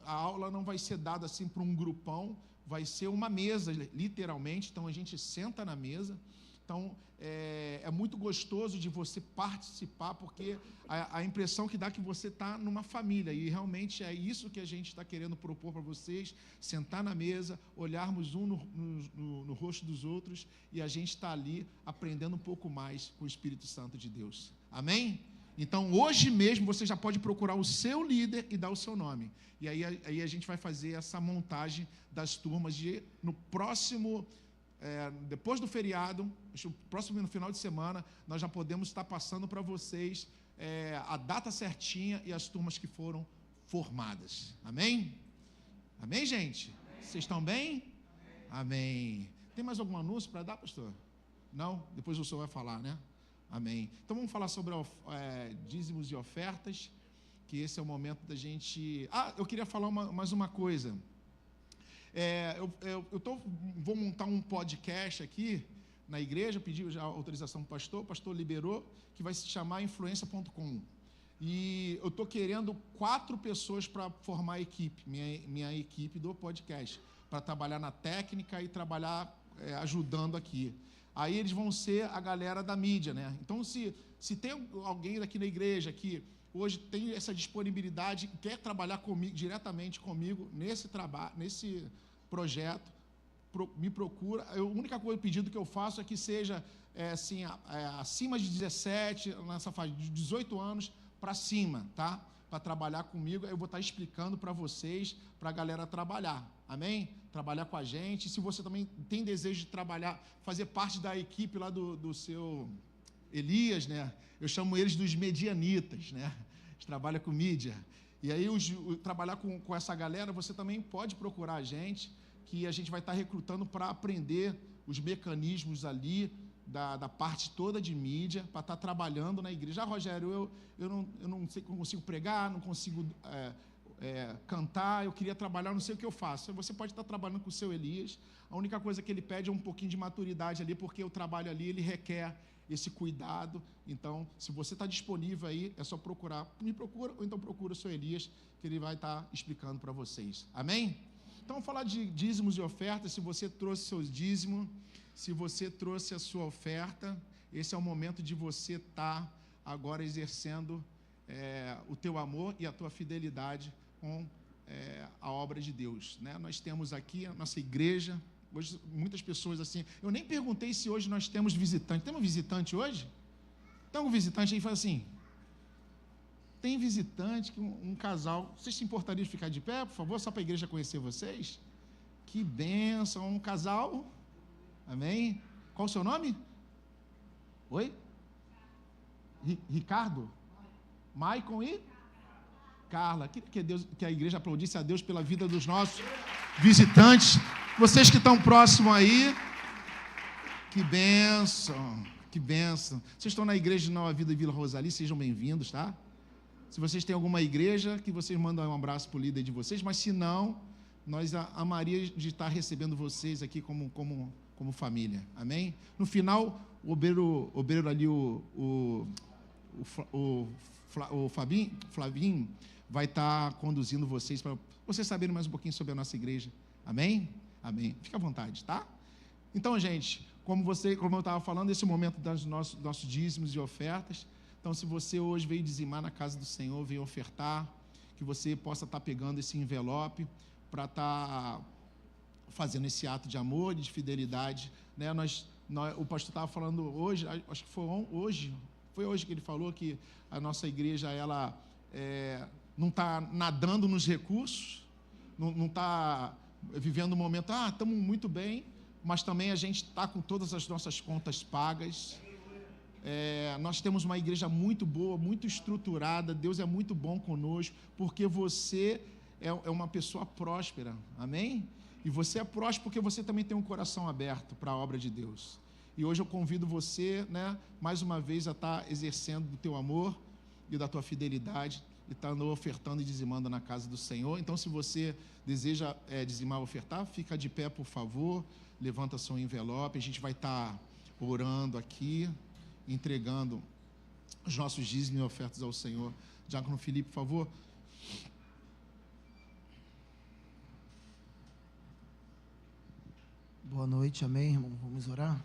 a aula não vai ser dada assim para um grupão, vai ser uma mesa, literalmente, então a gente senta na mesa. Então, é muito gostoso de você participar, porque a impressão que dá é que você está numa família, e realmente é isso que a gente está querendo propor para vocês, sentar na mesa, olharmos um no rosto dos outros, e a gente está ali aprendendo um pouco mais com o Espírito Santo de Deus. Amém? Então, hoje mesmo, você já pode procurar o seu líder e dar o seu nome. E aí a gente vai fazer essa montagem das turmas no próximo... depois do feriado, próximo no final de semana, nós já podemos estar passando para vocês a data certinha e as turmas que foram formadas. Amém? Amém, gente? Vocês estão bem? Amém. Tem mais algum anúncio para dar, pastor? Não? Depois o senhor vai falar, né? Amém. Então vamos falar sobre dízimos e ofertas, que esse é o momento da gente... eu queria falar mais uma coisa. Vou montar um podcast aqui na igreja, pedi já autorização para o pastor liberou, que vai se chamar Influência.com. E eu estou querendo 4 pessoas para formar a equipe, minha equipe do podcast, para trabalhar na técnica e trabalhar ajudando aqui. Aí eles vão ser a galera da mídia, né? Então, se tem alguém aqui na igreja que hoje tem essa disponibilidade, quer trabalhar diretamente comigo nesse trabalho, nesse projeto, me procura. O único pedido que eu faço é que seja acima de 17, nessa faixa de 18 anos para cima, tá? Para trabalhar comigo, eu vou estar explicando para vocês, para a galera trabalhar, amém? Trabalhar com a gente. Se você também tem desejo de trabalhar, fazer parte da equipe lá do seu Elias, né? Eu chamo eles dos medianitas, né? Eles trabalham com mídia. E aí, trabalhar com essa galera, você também pode procurar a gente, que a gente vai estar recrutando para aprender os mecanismos ali, da parte toda de mídia, para estar trabalhando na igreja. Rogério, eu não sei, não consigo pregar, não consigo cantar, eu queria trabalhar, não sei o que eu faço. Você pode estar trabalhando com o seu Elias. A única coisa que ele pede é um pouquinho de maturidade ali, porque o trabalho ali, ele requer esse cuidado. Então, se você está disponível aí, é só procurar, me procura, ou então procura o seu Elias, que ele vai estar explicando para vocês. Amém? Então, vamos falar de dízimos e ofertas. Se você trouxe seus dízimos, se você trouxe a sua oferta, esse é o momento de você estar agora exercendo o teu amor e a tua fidelidade com a obra de Deus, né? Nós temos aqui a nossa igreja. Hoje, muitas pessoas assim... Eu nem perguntei se hoje nós temos visitante. Temos visitante hoje? Tem um visitante aí e fala assim... Tem visitante, um casal... Vocês se importariam de ficar de pé, por favor? Só para a igreja conhecer vocês? Que bênção! Um casal... Amém? Qual o seu nome? Oi? Ricardo? Maicon e? Carla. Que a igreja aplaudisse a Deus pela vida dos nossos visitantes. Vocês que estão próximos aí, que bênção, que bênção. Vocês estão na igreja de Nova Vida Vila Rosali, sejam bem-vindos, tá? Se vocês têm alguma igreja, que vocês mandem um abraço para o líder de vocês, mas se não, nós amaríamos de estar recebendo vocês aqui como como família. Amém? No final, o obreiro ali, o Flavinho, vai estar conduzindo vocês para vocês saberem mais um pouquinho sobre a nossa igreja. Amém? Amém. Fica à vontade, tá? Então, gente, como eu estava falando, esse momento dos nossos dízimos e ofertas. Então, se você hoje veio dizimar na casa do Senhor, veio ofertar, que você possa estar pegando esse envelope para estar fazendo esse ato de amor, de fidelidade, né? O pastor estava falando hoje, acho que foi hoje que ele falou que a nossa igreja, ela não está nadando nos recursos, não está vivendo um momento, estamos muito bem, mas também a gente está com todas as nossas contas pagas. Nós temos uma igreja muito boa, muito estruturada, Deus é muito bom conosco, porque você é uma pessoa próspera, amém? E você é próspero porque você também tem um coração aberto para a obra de Deus. E hoje eu convido você, né, mais uma vez, a estar exercendo do teu amor e da tua fidelidade, e estar ofertando e dizimando na casa do Senhor. Então, se você deseja dizimar ou ofertar, fica de pé, por favor, levanta seu envelope, a gente vai estar orando aqui, entregando os nossos dízimos e ofertas ao Senhor. Diácono Felipe, por favor. Boa noite, amém, irmão? Vamos orar?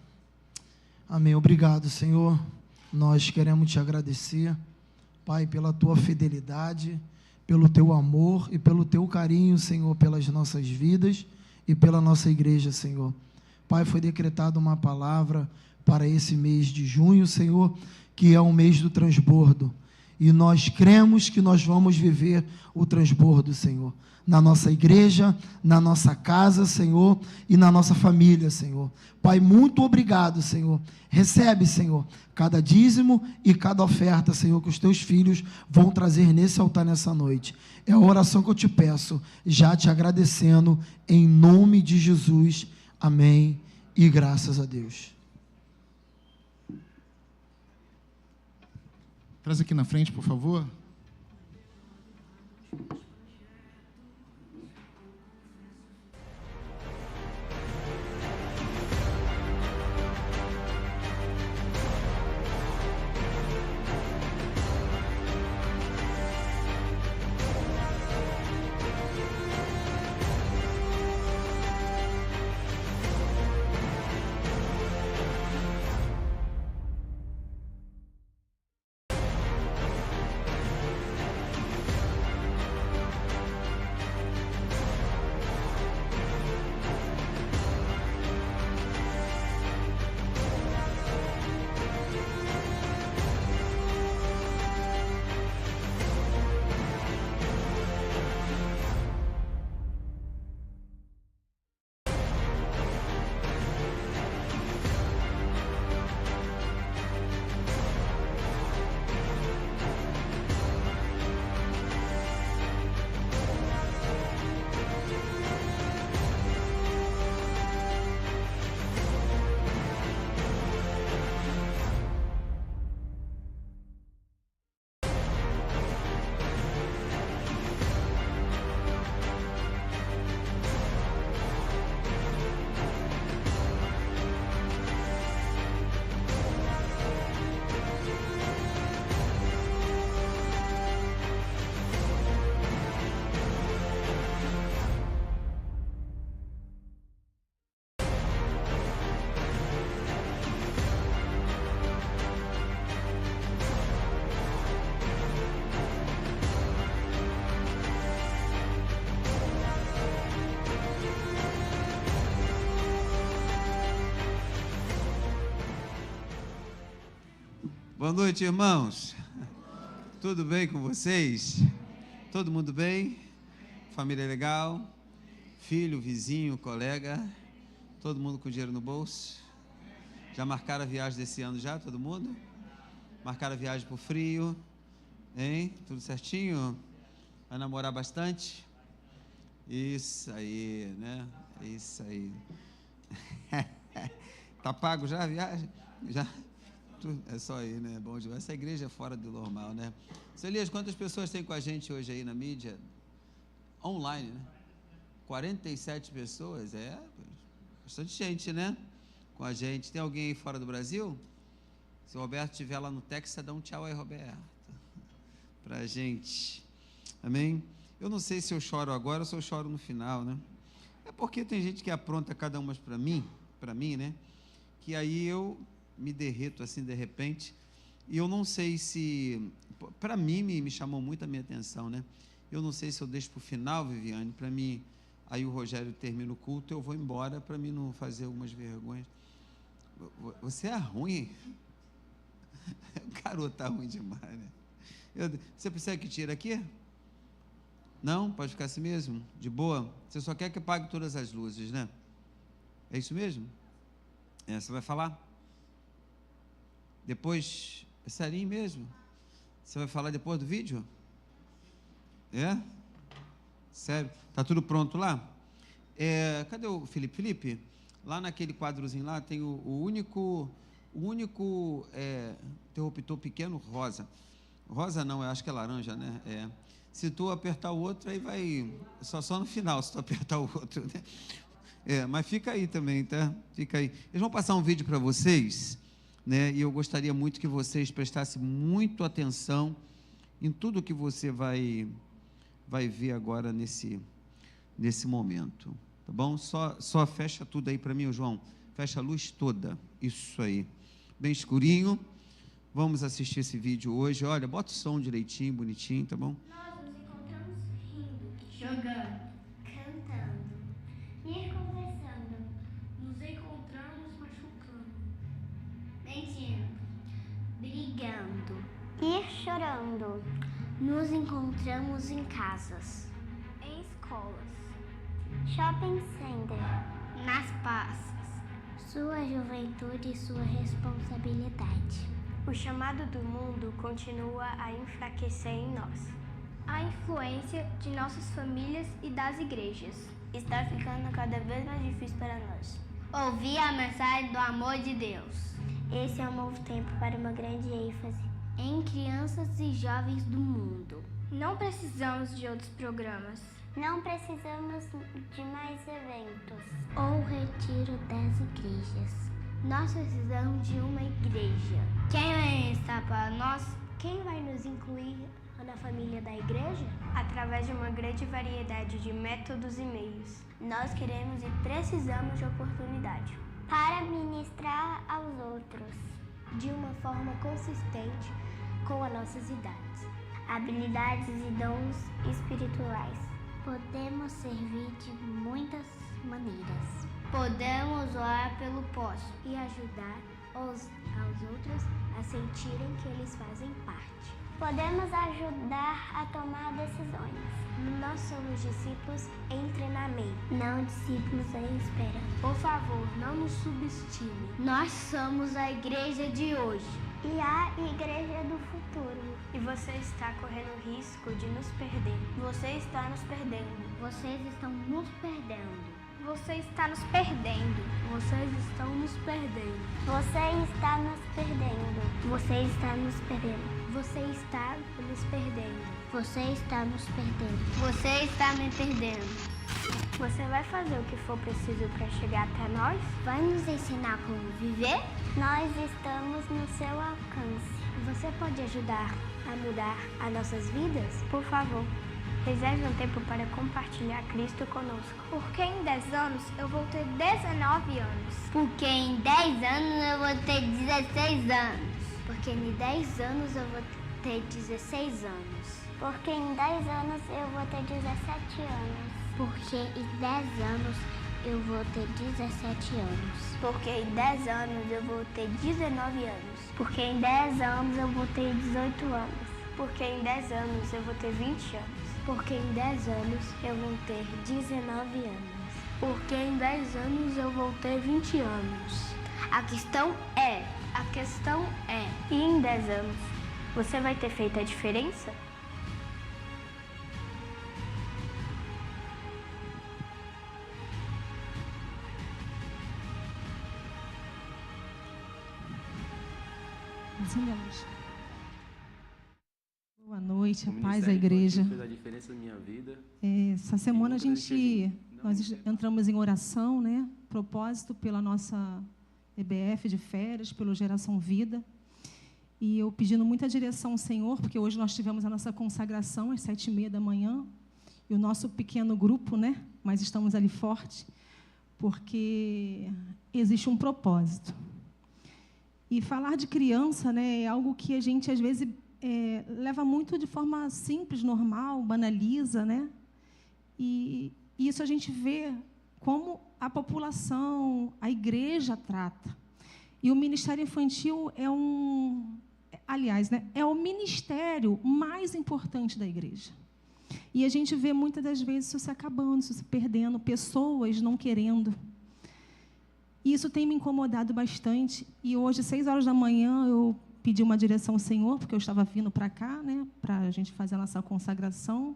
Amém. Obrigado, Senhor. Nós queremos te agradecer, Pai, pela tua fidelidade, pelo teu amor e pelo teu carinho, Senhor, pelas nossas vidas e pela nossa igreja, Senhor. Pai, foi decretada uma palavra para esse mês de junho, Senhor, que é o mês do transbordo. E nós cremos que nós vamos viver o transbordo, Senhor, na nossa igreja, na nossa casa, Senhor, e na nossa família, Senhor. Pai, muito obrigado, Senhor. Recebe, Senhor, cada dízimo e cada oferta, Senhor, que os teus filhos vão trazer nesse altar nessa noite. É a oração que eu te peço, já te agradecendo, em nome de Jesus. Amém e graças a Deus. Traz aqui na frente, por favor. Boa noite, irmãos. Tudo bem com vocês? Todo mundo bem? Família legal? Filho, vizinho, colega? Todo mundo com dinheiro no bolso? Já marcaram a viagem desse ano já, todo mundo? Marcaram a viagem pro frio? Hein? Tudo certinho? Vai namorar bastante? Isso aí, né? Isso aí. Tá pago já a viagem? Já? É só aí, né? Bom demais. Essa igreja é fora do normal, né? Seu Elias, quantas pessoas tem com a gente hoje aí na mídia? Online, né? 47 pessoas, bastante gente, né? com a gente. Tem alguém aí fora do Brasil? Se o Roberto estiver lá no Texas, dá um tchau aí, Roberto, para a gente. Amém? Eu não sei se eu choro agora ou se eu choro no final, né? É porque tem gente que apronta cada uma para mim, né? Que aí eu me derreto assim de repente, e eu não sei se, para mim, me chamou muito a minha atenção, né? Eu não sei se eu deixo para o final, Viviane, para mim, aí o Rogério termina o culto, eu vou embora para mim não fazer algumas vergonhas. Você é ruim. O garoto tá ruim demais, né? Você precisa que tire aqui? Não? Pode ficar assim mesmo? De boa? Você só quer que apague todas as luzes, né? É isso mesmo? Você vai falar? Depois, é serinho mesmo? Você vai falar depois do vídeo? É? Sério? Tá tudo pronto lá? Cadê o Felipe? Felipe, lá naquele quadrozinho lá tem o único interruptor pequeno rosa. Rosa não, eu acho que é laranja, né? Se tu apertar o outro, aí vai... Só no final, se tu apertar o outro, né? Mas fica aí também, tá? Fica aí. Eles vão passar um vídeo para vocês, né? E eu gostaria muito que vocês prestassem muito atenção em tudo que você vai ver agora nesse momento, tá bom? Só fecha tudo aí para mim, João. Fecha a luz toda. Isso aí. Bem escurinho. Vamos assistir esse vídeo hoje. Olha, bota o som direitinho, bonitinho, tá bom? Nós nos encontramos rindo, jogando, cantando, e conversando. Nos encontramos machucando, mentindo, brigando e chorando. Nos encontramos em casas, em escolas, shopping center, nas praças. Sua juventude e sua responsabilidade. O chamado do mundo continua a enfraquecer em nós. A influência de nossas famílias e das igrejas está ficando cada vez mais difícil para nós. Ouvir a mensagem do amor de Deus. Esse é um novo tempo para uma grande ênfase em crianças e jovens do mundo. Não precisamos de outros programas. Não precisamos de mais eventos ou retiro das igrejas. Nós precisamos de uma igreja. Quem vai estar para nós? Quem vai nos incluir na família da igreja? Através de uma grande variedade de métodos e meios. Nós queremos e precisamos de oportunidade para ministrar aos outros de uma forma consistente com as nossas idades, habilidades e dons espirituais. Podemos servir de muitas maneiras. Podemos orar pelo próximo e ajudar aos outros a sentirem que eles fazem parte. Podemos ajudar a tomar decisões. Nós somos discípulos em treinamento, não discípulos em espera. Por favor, não nos subestime. Nós somos a igreja de hoje e a igreja do futuro. E você está correndo risco de nos perder. Você está nos perdendo. Vocês estão nos perdendo. Você está nos perdendo. Vocês estão nos perdendo. Você está nos perdendo. Você está nos perdendo. Você está nos perdendo. Você está nos perdendo. Você está me perdendo. Você vai fazer o que for preciso para chegar até nós? Vai nos ensinar como viver? Nós estamos no seu alcance. Você pode ajudar a mudar as nossas vidas? Por favor, reserve um tempo para compartilhar Cristo conosco. Porque em 10 anos eu vou ter 19 anos. Porque em 10 anos eu vou ter 16 anos. Porque em 10 anos eu vou ter 16 anos. Porque em 10 anos eu vou ter 17 anos. Porque em 10 anos eu vou ter 17 anos. Porque em 10 anos eu vou ter 19 anos. Porque em 10 anos eu vou ter 18 anos. Porque em 10 anos eu vou ter 20 anos. Porque em 10 anos eu vou ter 19 anos. Porque em 10 anos eu vou ter 20 anos. A questão é, e em 10 anos, você vai ter feito a diferença? Acendemos. Boa noite, a paz da igreja. Fez a diferença na minha vida. Essa semana nós entramos em oração, né? Propósito pela nossa EBF de férias, pelo Geração Vida. E eu pedindo muita direção ao Senhor, porque hoje nós tivemos a nossa consagração às 7h30 da manhã, e o nosso pequeno grupo, né? Mas estamos ali forte, porque existe um propósito. E falar de criança, né, é algo que a gente, às vezes, leva muito de forma simples, normal, banaliza, né? E isso a gente vê como a população, a igreja trata. E o Ministério Infantil é é o ministério mais importante da igreja. E a gente vê muitas das vezes isso se acabando, isso se perdendo, pessoas não querendo. E isso tem me incomodado bastante. E hoje, 6h da manhã, eu pedi uma direção ao Senhor, porque eu estava vindo para cá, né, para a gente fazer a nossa consagração.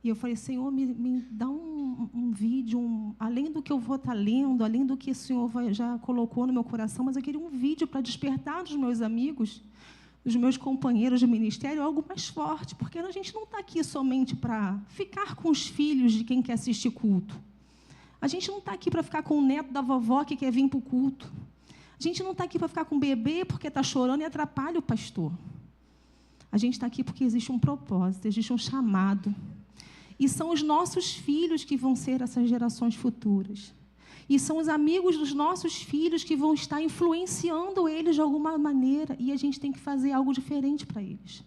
E eu falei, Senhor, me dá um vídeo, além do que eu vou estar lendo, além do que o Senhor já colocou no meu coração, mas eu queria um vídeo para despertar dos meus amigos, dos meus companheiros de ministério, algo mais forte, porque a gente não está aqui somente para ficar com os filhos de quem quer assistir culto. A gente não está aqui para ficar com o neto da vovó que quer vir para o culto. A gente não está aqui para ficar com o bebê porque está chorando e atrapalha o pastor. A gente está aqui porque existe um propósito, existe um chamado. E são os nossos filhos que vão ser essas gerações futuras. E são os amigos dos nossos filhos que vão estar influenciando eles de alguma maneira. E a gente tem que fazer algo diferente para eles.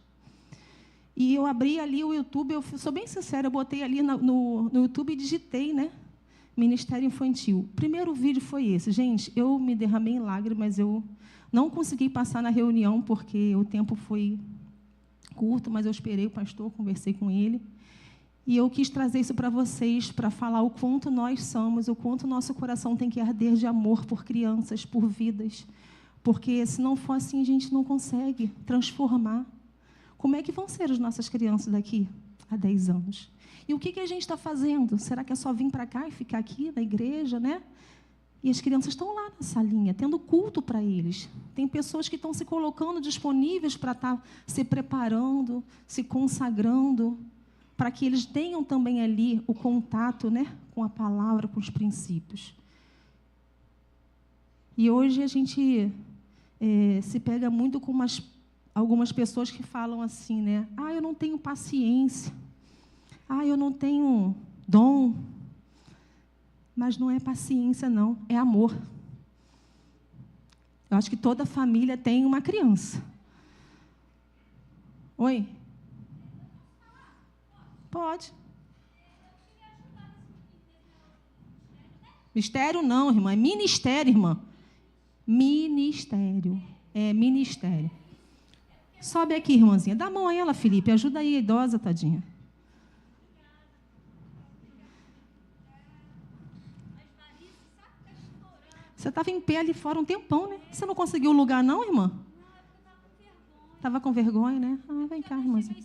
E eu abri ali o YouTube, eu sou bem sincera, eu botei ali no YouTube e digitei, né? Ministério Infantil. O primeiro vídeo foi esse. Gente, eu me derramei em lágrimas, eu não consegui passar na reunião, porque o tempo foi curto, mas eu esperei o pastor, conversei com ele. E eu quis trazer isso para vocês, para falar o quanto nós somos, o quanto nosso coração tem que arder de amor por crianças, por vidas. Porque, se não for assim, a gente não consegue transformar. Como é que vão ser as nossas crianças daqui a 10 anos? E o que a gente está fazendo? Será que é só vir para cá e ficar aqui na igreja, né? E as crianças estão lá na salinha, tendo culto para eles. Tem pessoas que estão se colocando disponíveis para estar se preparando, se consagrando, para que eles tenham também ali o contato, né, com a palavra, com os princípios. E hoje a gente se pega muito com algumas pessoas que falam assim, né? Ah, eu não tenho paciência. Ah, eu não tenho dom. Mas não é paciência, não. É amor. Eu acho que toda família tem uma criança. Oi? Pode. Mistério não, irmã. É ministério, irmã. Ministério. É ministério. Sobe aqui, irmãzinha. Dá a mão a ela, Felipe. Ajuda aí a idosa, tadinha. Você estava em pé ali fora um tempão, né? Você não conseguiu lugar, não, irmã? Estava com vergonha, né? Ah, vem cá, irmãzinha.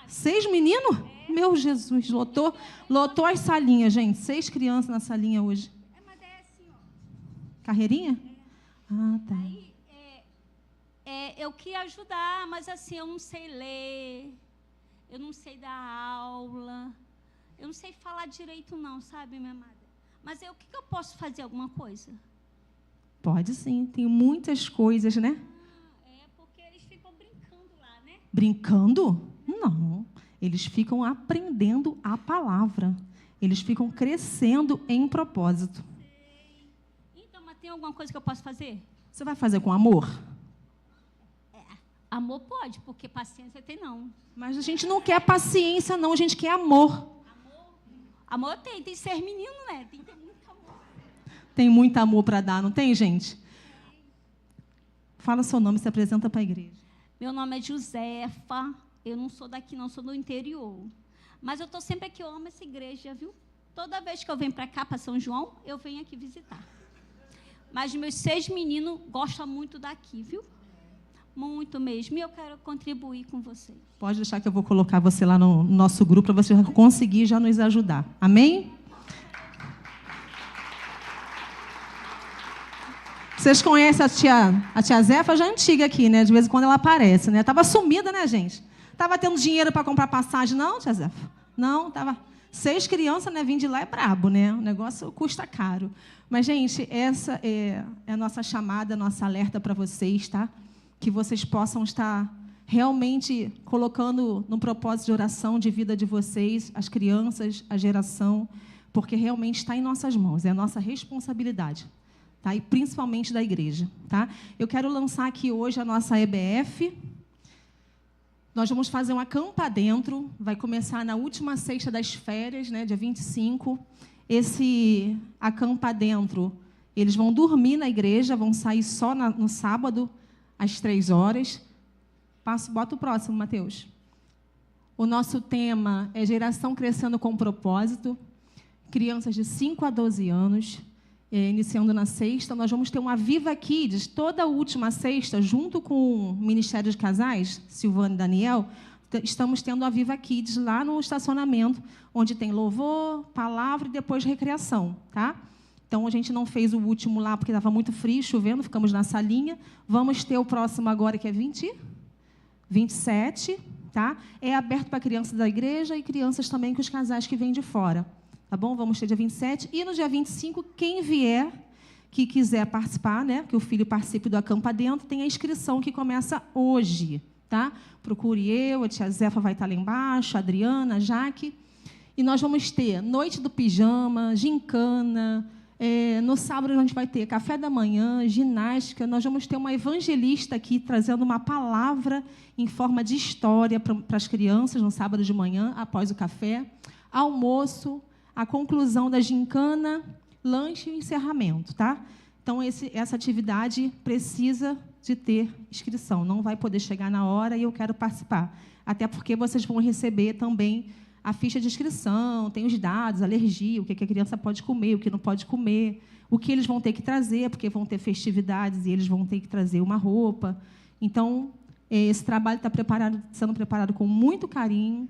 6 meninos? Meu Jesus, lotou as salinhas, gente. 6 crianças na salinha hoje. Mas é assim, ó. Carreirinha? Ah, tá. Aí, eu queria ajudar, mas assim, eu não sei ler, eu não sei dar aula, eu não sei falar direito não, sabe, minha amada? Mas o que eu posso fazer? Alguma coisa? Pode sim, tem muitas coisas, né? Porque eles ficam brincando lá, né? Brincando? Não. Eles ficam aprendendo a palavra. Eles ficam crescendo em propósito. Então, mas tem alguma coisa que eu posso fazer? Você vai fazer com amor? Amor pode, porque paciência tem não. Mas a gente não quer paciência, não. A gente quer amor. Amor tem que ser menino, né? Tem que ter muito amor. Tem muito amor para dar, não tem, gente? Fala seu nome, se apresenta para a igreja. Meu nome é Josefa. Eu não sou daqui, não, sou do interior. Mas eu estou sempre aqui, eu amo essa igreja, viu? Toda vez que eu venho para cá, para São João, eu venho aqui visitar. Mas meus 6 meninos gostam muito daqui, viu? Muito mesmo. E eu quero contribuir com vocês. Pode deixar que eu vou colocar você lá no nosso grupo para você conseguir já nos ajudar. Amém? Vocês conhecem a tia Zefa, já antiga aqui, né? De vez em quando ela aparece, né? Estava sumida, né, gente? Estava tendo dinheiro para comprar passagem, não, tia Zefa? Não, estava 6 crianças, né, vir de lá é brabo, né? O negócio custa caro. Mas, gente, essa é a nossa chamada, a nossa alerta para vocês, tá? Que vocês possam estar realmente colocando no propósito de oração de vida de vocês, as crianças, a geração, porque realmente está em nossas mãos, é a nossa responsabilidade, tá? E principalmente da igreja, tá? Eu quero lançar aqui hoje a nossa EBF. Nós vamos fazer um acampa dentro, vai começar na última sexta das férias, né, dia 25. Esse acampa dentro, eles vão dormir na igreja, vão sair só no sábado, às 3 horas. Bota o próximo, Mateus. O nosso tema é Geração Crescendo com Propósito, crianças de 5 a 12 anos, iniciando na sexta. Nós vamos ter uma Viva Kids, toda a última sexta, junto com o Ministério de Casais, Silvana e Daniel, estamos tendo a Viva Kids lá no estacionamento, onde tem louvor, palavra e depois recreação, tá? Então, a gente não fez o último lá, porque estava muito frio, chovendo, ficamos na salinha. Vamos ter o próximo agora, que é 27, tá? É aberto para crianças da igreja e crianças também com os casais que vêm de fora. Tá bom? Vamos ter dia 27. E no dia 25, quem vier, que quiser participar, né? Que o filho participe do Acampa Dentro, tem a inscrição que começa hoje, tá? Procure eu, a tia Zefa vai estar lá embaixo, a Adriana, a Jaque. E nós vamos ter noite do pijama, gincana. No sábado a gente vai ter café da manhã, ginástica. Nós vamos ter uma evangelista aqui trazendo uma palavra em forma de história para as crianças no sábado de manhã, após o café. Almoço, a conclusão da gincana, lanche e encerramento, tá? Então, essa atividade precisa de ter inscrição. Não vai poder chegar na hora e eu quero participar. Até porque vocês vão receber também a ficha de inscrição, tem os dados, alergia, o que a criança pode comer, o que não pode comer, o que eles vão ter que trazer, porque vão ter festividades e eles vão ter que trazer uma roupa. Então, esse trabalho está sendo preparado com muito carinho,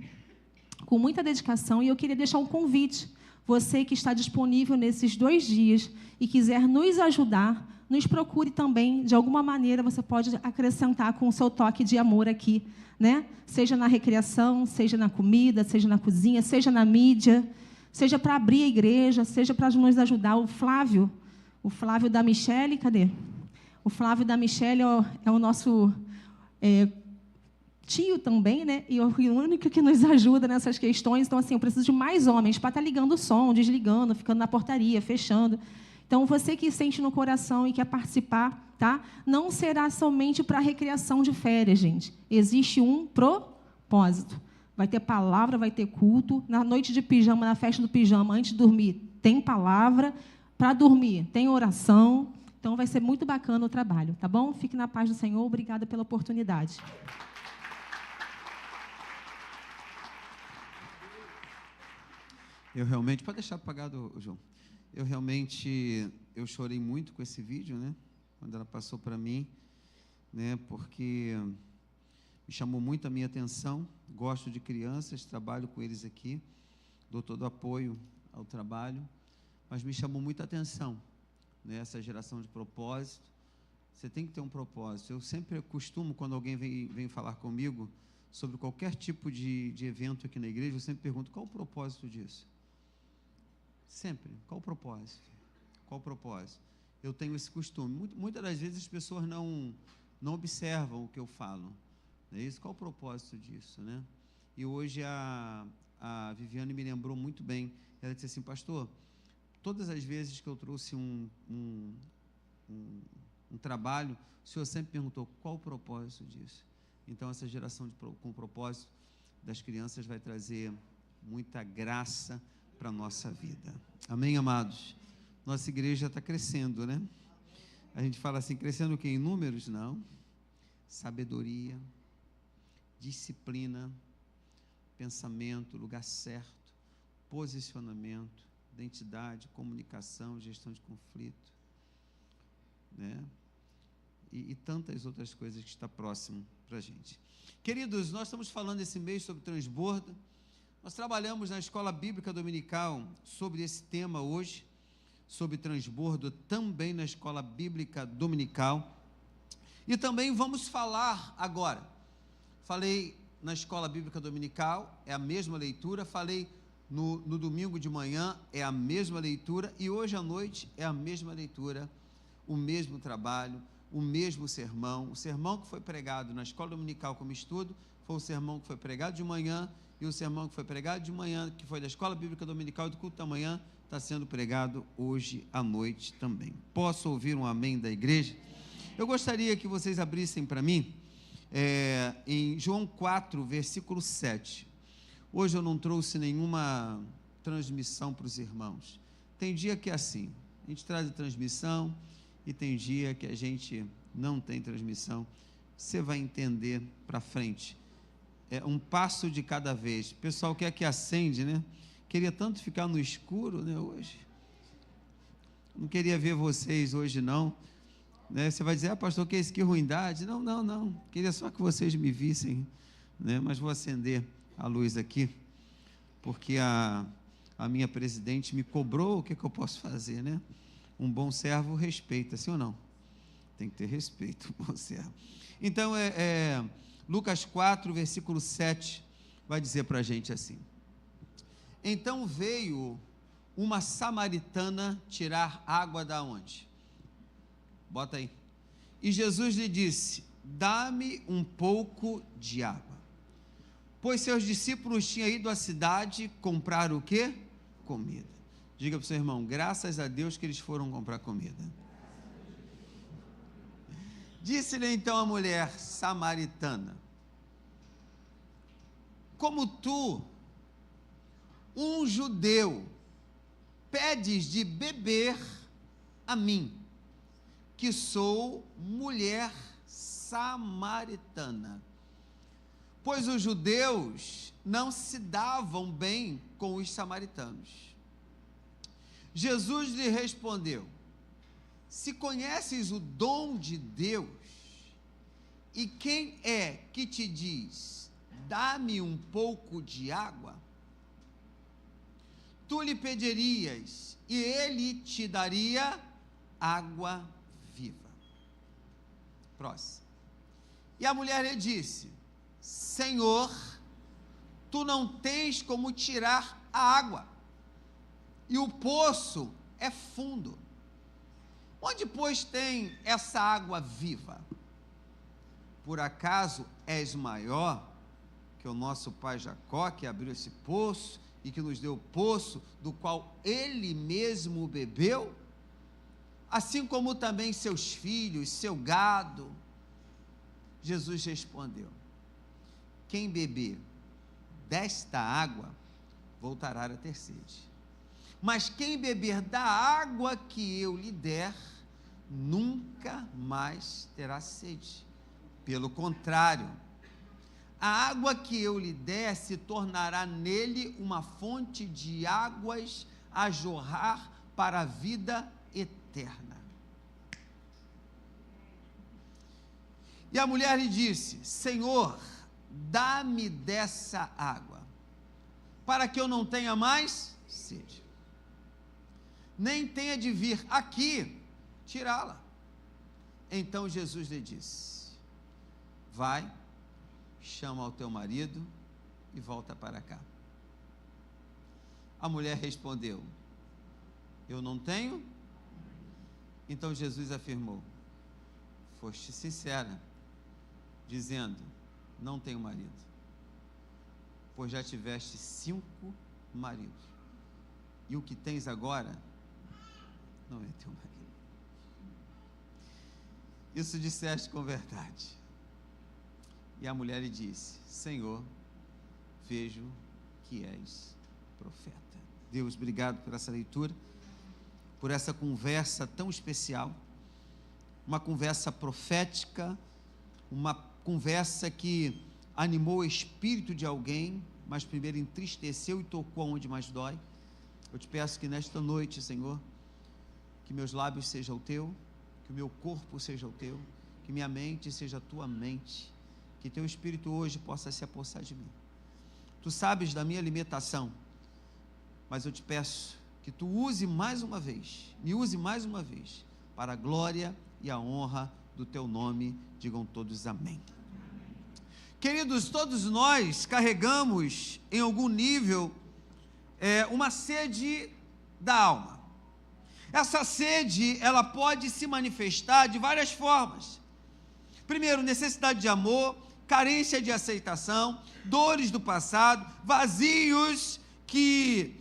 com muita dedicação, e eu queria deixar um convite. Você que está disponível nesses 2 dias e quiser nos ajudar, nos procure também, de alguma maneira, você pode acrescentar com o seu toque de amor aqui, né? Seja na recreação, seja na comida, seja na cozinha, seja na mídia, seja para abrir a igreja, seja para nos ajudar. O Flávio da Michele, cadê? O Flávio da Michele é o nosso tio também, né? E o único que nos ajuda nessas questões. Então, assim, eu preciso de mais homens para estar ligando o som, desligando, ficando na portaria, fechando. Então, você que sente no coração e quer participar, tá? Não será somente para recreação de férias, gente. Existe um propósito. Vai ter palavra, vai ter culto. Na noite de pijama, na festa do pijama, antes de dormir, tem palavra. Para dormir, tem oração. Então, vai ser muito bacana o trabalho, tá bom? Fique na paz do Senhor. Obrigada pela oportunidade. Eu realmente... Pode deixar apagado, João. Eu chorei muito com esse vídeo, né? Quando ela passou para mim, né? Porque me chamou muito a minha atenção. Gosto de crianças, trabalho com eles aqui, dou todo o apoio ao trabalho, mas me chamou muita atenção, né? Essa geração de propósito. Você tem que ter um propósito. Eu sempre costumo, quando alguém vem falar comigo sobre qualquer tipo de evento aqui na igreja, eu sempre pergunto: qual o propósito disso? Sempre. Qual o propósito? Qual o propósito? Eu tenho esse costume. Muitas das vezes as pessoas não observam o que eu falo. Não é isso? Qual o propósito disso, né? E hoje a Viviane me lembrou muito bem. Ela disse assim: pastor, todas as vezes que eu trouxe um trabalho, o senhor sempre perguntou qual o propósito disso. Então, essa geração com propósito das crianças vai trazer muita graça para a nossa vida. Amém, amados? Nossa igreja está crescendo, né? A gente fala assim, crescendo o quê? Em números? Não. Sabedoria, disciplina, pensamento, lugar certo, posicionamento, identidade, comunicação, gestão de conflito, né? E tantas outras coisas que está próximo para a gente. Queridos, nós estamos falando esse mês sobre transbordo. Nós trabalhamos na Escola Bíblica Dominical sobre esse tema hoje, sobre transbordo, também na Escola Bíblica Dominical. E também vamos falar agora. Falei na Escola Bíblica Dominical, é a mesma leitura. Falei No domingo de manhã é a mesma leitura e hoje à noite é a mesma leitura, o mesmo trabalho, o mesmo sermão. O sermão que foi pregado na escola dominical como estudo foi o sermão que foi pregado de manhã, e o sermão que foi pregado de manhã, que foi da escola bíblica dominical e do culto da manhã, está sendo pregado hoje à noite também. Posso ouvir um amém da igreja? Eu gostaria que vocês abrissem para mim em João 4, versículo 7. Hoje eu não trouxe nenhuma transmissão para os irmãos. Tem dia que é assim, a gente traz a transmissão e tem dia que a gente não tem transmissão. Você vai entender para frente. É um passo de cada vez. O pessoal quer que acende, né? Queria tanto ficar no escuro, né, hoje. Não queria ver vocês hoje, não. Né? Você vai dizer, pastor, que é isso? Que ruindade. Não. Queria só que vocês me vissem, né? Mas vou acender a luz aqui, porque a minha presidente me cobrou. O que eu posso fazer, né? Um bom servo respeita, sim ou não? Tem que ter respeito, um bom servo. Então, Lucas 4, versículo 7, vai dizer para a gente assim: então veio uma samaritana tirar água da onde? Bota aí. E Jesus lhe disse: dá-me um pouco de água. Pois seus discípulos tinham ido à cidade comprar o quê? Comida. Diga para o seu irmão, graças a Deus que eles foram comprar comida. Disse-lhe então a mulher samaritana: como tu, um judeu, pedes de beber a mim, que sou mulher samaritana? Pois os judeus não se davam bem com os samaritanos. Jesus lhe respondeu: se conheces o dom de Deus, e quem é que te diz, dá-me um pouco de água, tu lhe pedirias, e ele te daria água viva. Próximo. E a mulher lhe disse: Senhor, tu não tens como tirar a água, e o poço é fundo. Onde, pois, tem essa água viva? Por acaso és maior que o nosso pai Jacó, que abriu esse poço e que nos deu o poço, do qual ele mesmo bebeu? Assim como também seus filhos, seu gado. Jesus respondeu: quem beber desta água voltará a ter sede. Mas quem beber da água que eu lhe der, nunca mais terá sede. Pelo contrário, a água que eu lhe der se tornará nele uma fonte de águas a jorrar para a vida eterna. E a mulher lhe disse: Senhor, dá-me dessa água, para que eu não tenha mais sede, nem tenha de vir aqui tirá-la. Então Jesus lhe disse: vai, chama o teu marido e volta para cá. A mulher respondeu: eu não tenho. Então Jesus afirmou: foste sincera, dizendo, não tenho marido, pois já tiveste 5 maridos, e o que tens agora não é teu marido. Isso disseste com verdade. E a mulher lhe disse: Senhor, vejo que és profeta. Deus, obrigado por essa leitura, por essa conversa tão especial, uma conversa profética, uma conversa que animou o espírito de alguém, mas primeiro entristeceu e tocou onde mais dói. Eu te peço que nesta noite, Senhor, que meus lábios sejam o teu, que o meu corpo seja o teu, que minha mente seja a tua mente, que teu espírito hoje possa se apossar de mim. Tu sabes da minha limitação, mas eu te peço que tu use mais uma vez, me use mais uma vez, para a glória e a honra do teu nome. Digam todos amém. Queridos, todos nós carregamos em algum nível uma sede da alma. Essa sede, ela pode se manifestar de várias formas. Primeiro, necessidade de amor, carência de aceitação, dores do passado, vazios que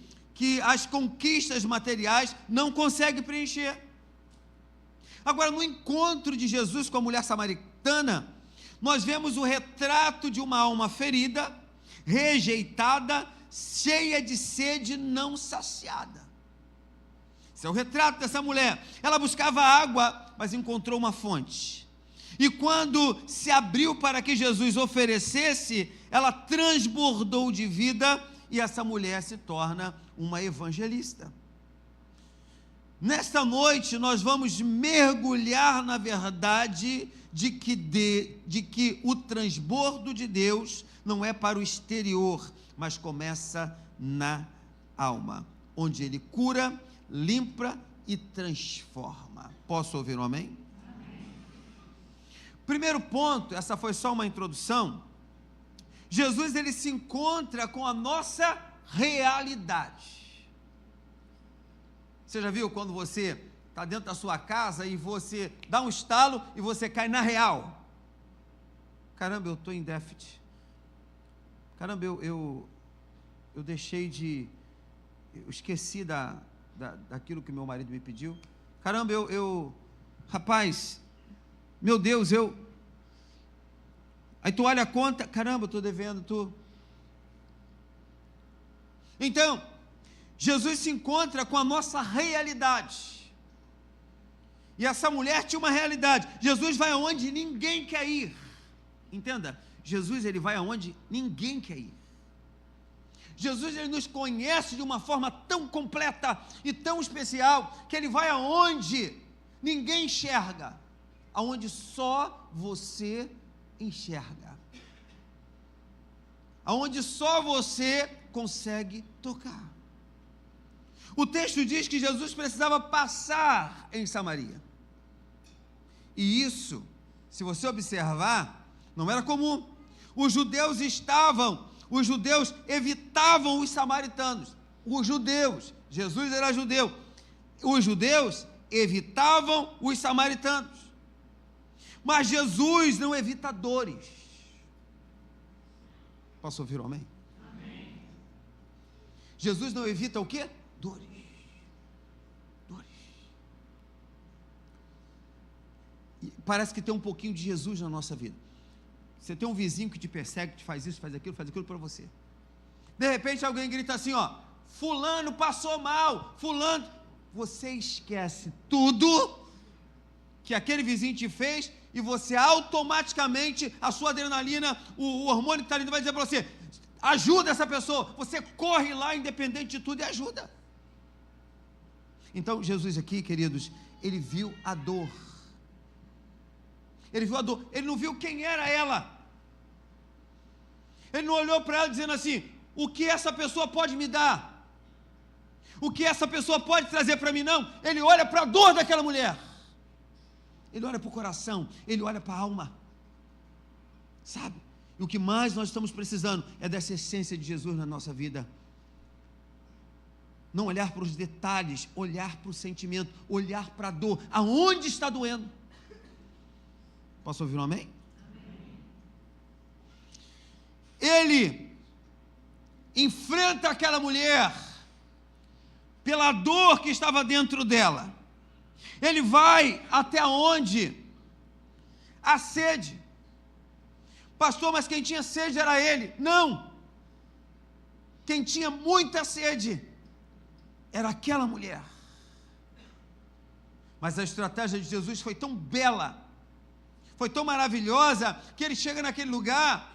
as conquistas materiais não conseguem preencher. Agora, no encontro de Jesus com a mulher samaritana, nós vemos o retrato de uma alma ferida, rejeitada, cheia de sede não saciada. Esse é o retrato dessa mulher. Ela buscava água, mas encontrou uma fonte. E quando se abriu para que Jesus oferecesse, ela transbordou de vida e essa mulher se torna uma evangelista. Nesta noite nós vamos mergulhar na verdade de que o transbordo de Deus não é para o exterior, mas começa na alma, onde Ele cura, limpa e transforma. Posso ouvir um amém? Amém. Primeiro ponto, essa foi só uma introdução. Jesus, ele se encontra com a nossa realidade. Você já viu quando você está dentro da sua casa e você dá um estalo e você cai na real? Caramba, eu estou em déficit. Caramba, eu deixei de... Eu esqueci daquilo que meu marido me pediu. Caramba, rapaz, meu Deus, Aí tu olha a conta, caramba, eu estou devendo, Então, Jesus se encontra com a nossa realidade. E essa mulher tinha uma realidade. Jesus vai aonde ninguém quer ir. Entenda, Jesus ele vai aonde ninguém quer ir. Jesus ele nos conhece de uma forma tão completa e tão especial, que ele vai aonde ninguém enxerga, aonde só você enxerga, aonde só você consegue tocar. O texto diz que Jesus precisava passar em Samaria, e isso, se você observar, não era comum. Os judeus evitavam os samaritanos. Jesus era judeu. Os judeus evitavam os samaritanos. Mas Jesus não evita dores. Posso ouvir um amém? Amém. Jesus não evita o quê? Dores. E parece que tem um pouquinho de Jesus na nossa vida. Você tem um vizinho que te persegue, que te faz isso, faz aquilo para você. De repente alguém grita assim, fulano passou mal, fulano. Você esquece tudo que aquele vizinho te fez e você automaticamente, a sua adrenalina, o hormônio que está ali vai dizer para você, ajuda essa pessoa. Você corre lá, independente de tudo, e ajuda. Então Jesus aqui, queridos, ele viu a dor. Ele viu a dor, ele não viu quem era ela. Ele não olhou para ela dizendo assim, o que essa pessoa pode me dar? O que essa pessoa pode trazer para mim? Não, ele olha para a dor daquela mulher. Ele olha para o coração, ele olha para a alma. Sabe? E o que mais nós estamos precisando é dessa essência de Jesus na nossa vida. Não olhar para os detalhes, olhar para o sentimento, olhar para a dor. Aonde está doendo? Posso ouvir um amém? Ele enfrenta aquela mulher pela dor que estava dentro dela. Ele vai até onde a sede. Pastor, mas quem tinha sede era ele. Não. Quem tinha muita sede era aquela mulher. Mas a estratégia de Jesus foi tão bela, foi tão maravilhosa, que ele chega naquele lugar,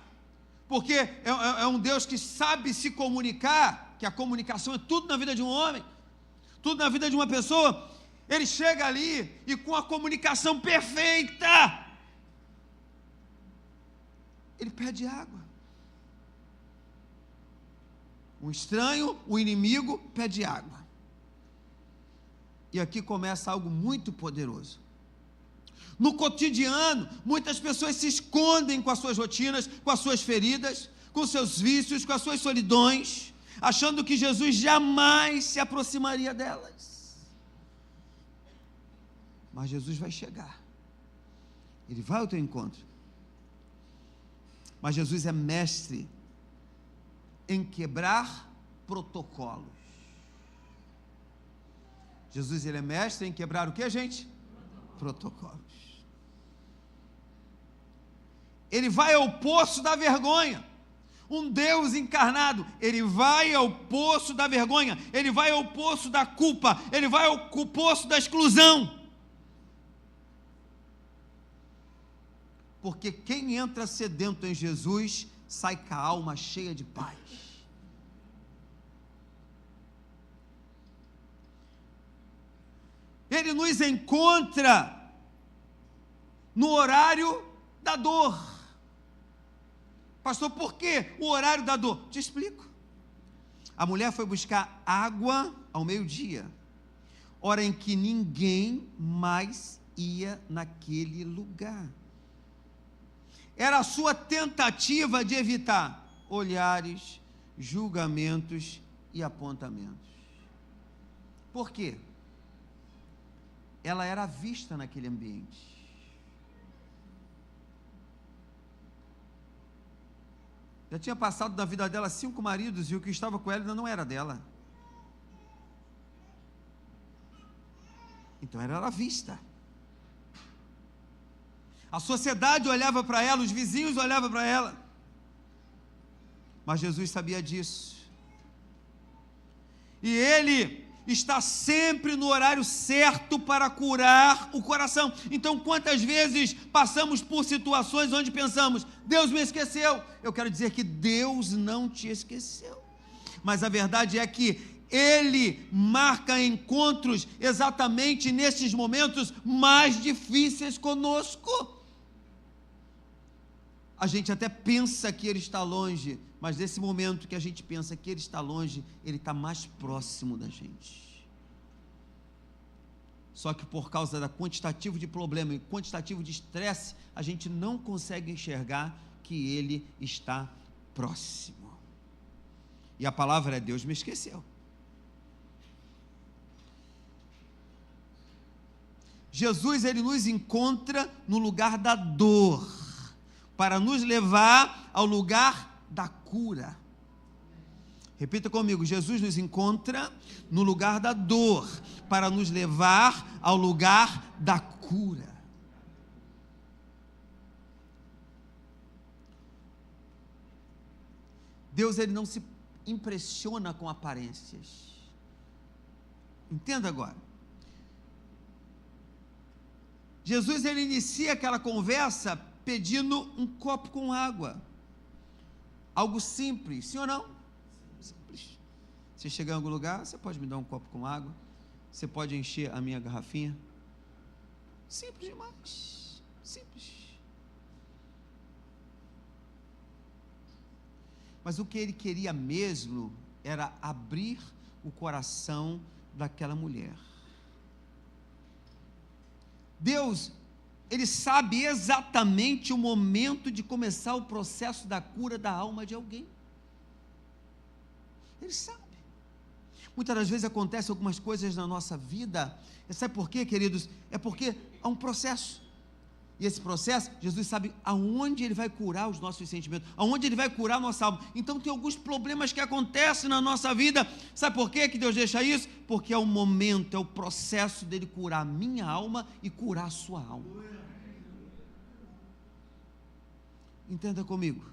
porque é um Deus que sabe se comunicar, que a comunicação é tudo na vida de um homem, tudo na vida de uma pessoa. Ele chega ali e com a comunicação perfeita, ele pede água. Um estranho, o inimigo, pede água. E aqui começa algo muito poderoso. No cotidiano, muitas pessoas se escondem com as suas rotinas, com as suas feridas, com os seus vícios, com as suas solidões. achando que Jesus jamais se aproximaria delas. Mas Jesus vai chegar, Ele vai ao teu encontro. Mas Jesus é mestre em quebrar protocolos. Jesus, Ele é mestre em quebrar o que, gente? Protocolos. Ele vai ao poço da vergonha. Um Deus encarnado, Ele vai ao poço da vergonha, Ele vai ao poço da culpa, Ele vai ao poço da exclusão. Porque quem entra sedento em Jesus, sai com a alma cheia de paz. Ele nos encontra no horário da dor. Pastor, por que o horário da dor? Te explico. A mulher foi buscar água ao meio-dia, hora em que ninguém mais ia naquele lugar. Era a sua tentativa de evitar olhares, julgamentos e apontamentos. Por quê? Ela era vista naquele ambiente. Já tinha passado da vida dela 5 maridos e o que estava com ela ainda não era dela. Então ela era vista. A sociedade olhava para ela, os vizinhos olhavam para ela. Mas Jesus sabia disso. E Ele está sempre no horário certo para curar o coração. Então, quantas vezes passamos por situações onde pensamos, Deus me esqueceu? Eu quero dizer que Deus não te esqueceu. Mas a verdade é que Ele marca encontros exatamente nesses momentos mais difíceis conosco. A gente até pensa que Ele está longe, mas nesse momento que a gente pensa que Ele está longe, Ele está mais próximo da gente. Só que por causa da quantitativo de problema e quantitativo de estresse, a gente não consegue enxergar que Ele está próximo. E a palavra é: Deus me esqueceu. Jesus, Ele nos encontra no lugar da dor, para nos levar ao lugar da cura. Repita comigo: Jesus nos encontra no lugar da dor, para nos levar ao lugar da cura. Deus, Ele não se impressiona com aparências. Entenda agora. Jesus, Ele inicia aquela conversa pedindo um copo com água. Algo simples, sim ou não? Simples. Você chegar em algum lugar, você pode me dar um copo com água? Você pode encher a minha garrafinha? Simples demais. Simples. Mas o que Ele queria mesmo era abrir o coração daquela mulher. Deus, Ele sabe exatamente o momento de começar o processo da cura da alma de alguém. Ele sabe. Muitas das vezes acontecem algumas coisas na nossa vida. Sabe por quê, queridos? É porque há um processo. E esse processo, Jesus sabe aonde Ele vai curar os nossos sentimentos, aonde Ele vai curar a nossa alma. Então tem alguns problemas que acontecem na nossa vida. Sabe por quê que Deus deixa isso? Porque é o momento, é o processo dEle curar a minha alma e curar a sua alma. Entenda comigo.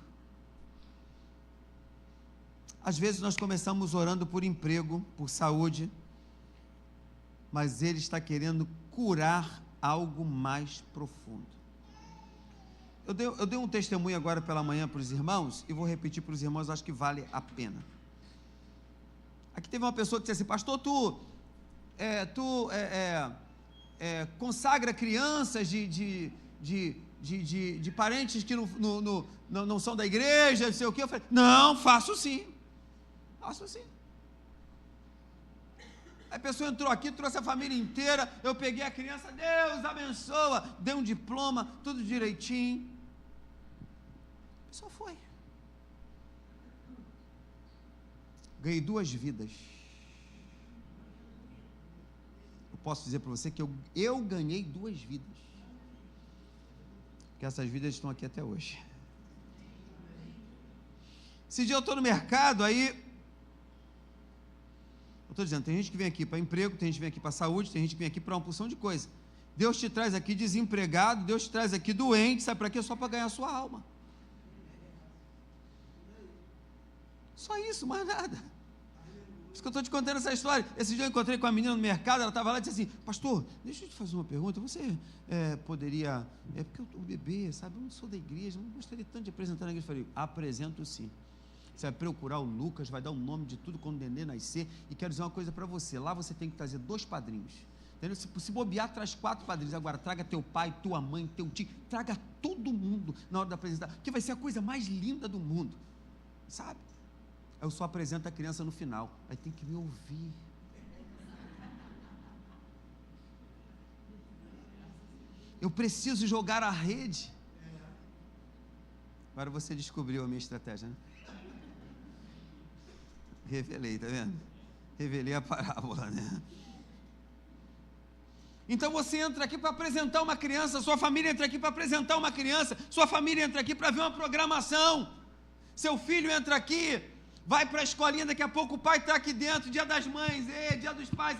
Às vezes nós começamos orando por emprego, por saúde, mas Ele está querendo curar algo mais profundo. Eu dei um testemunho agora pela manhã para os irmãos, e vou repetir para os irmãos, acho que vale a pena. Aqui teve uma pessoa que disse assim: pastor, tu consagra crianças de parentes que não são da igreja, não sei o quê. Eu falei: não, faço sim. Faço sim. A pessoa entrou aqui, trouxe a família inteira, eu peguei a criança, Deus abençoa, dei um diploma, tudo direitinho. A pessoa foi. ganhei 2 vidas. Eu posso dizer para você que eu ganhei 2 vidas. Porque essas vidas estão aqui até hoje. Esse dia eu estou no mercado, aí eu estou dizendo, tem gente que vem aqui para emprego, tem gente que vem aqui para saúde, tem gente que vem aqui para uma porção de coisa. Deus te traz aqui desempregado, Deus te traz aqui doente, sabe para quê? Só para ganhar a sua alma. Só isso, mais nada. Por isso que eu estou te contando essa história. Esse dia eu encontrei com a menina no mercado, ela estava lá e disse assim, pastor, deixa eu te fazer uma pergunta, você poderia, porque o bebê, sabe, eu não sou da igreja, não gostaria tanto de apresentar na igreja. Eu falei, apresento sim. Você vai procurar o Lucas, vai dar o nome de tudo quando o nenê nascer, e quero dizer uma coisa para você, lá você tem que trazer 2 padrinhos, entendeu? Se bobear, traz 4 padrinhos, agora traga teu pai, tua mãe, teu tio, traga todo mundo na hora de apresentar, que vai ser a coisa mais linda do mundo, sabe? Eu só apresento a criança no final, aí tem que me ouvir. Eu preciso jogar a rede. Agora você descobriu a minha estratégia, né? Revelei, tá vendo? Revelei a parábola, né? Então você entra aqui para apresentar uma criança, sua família entra aqui para apresentar uma criança, sua família entra aqui para ver uma programação, seu filho entra aqui, vai para a escolinha, daqui a pouco o pai está aqui dentro, dia das mães, dia dos pais,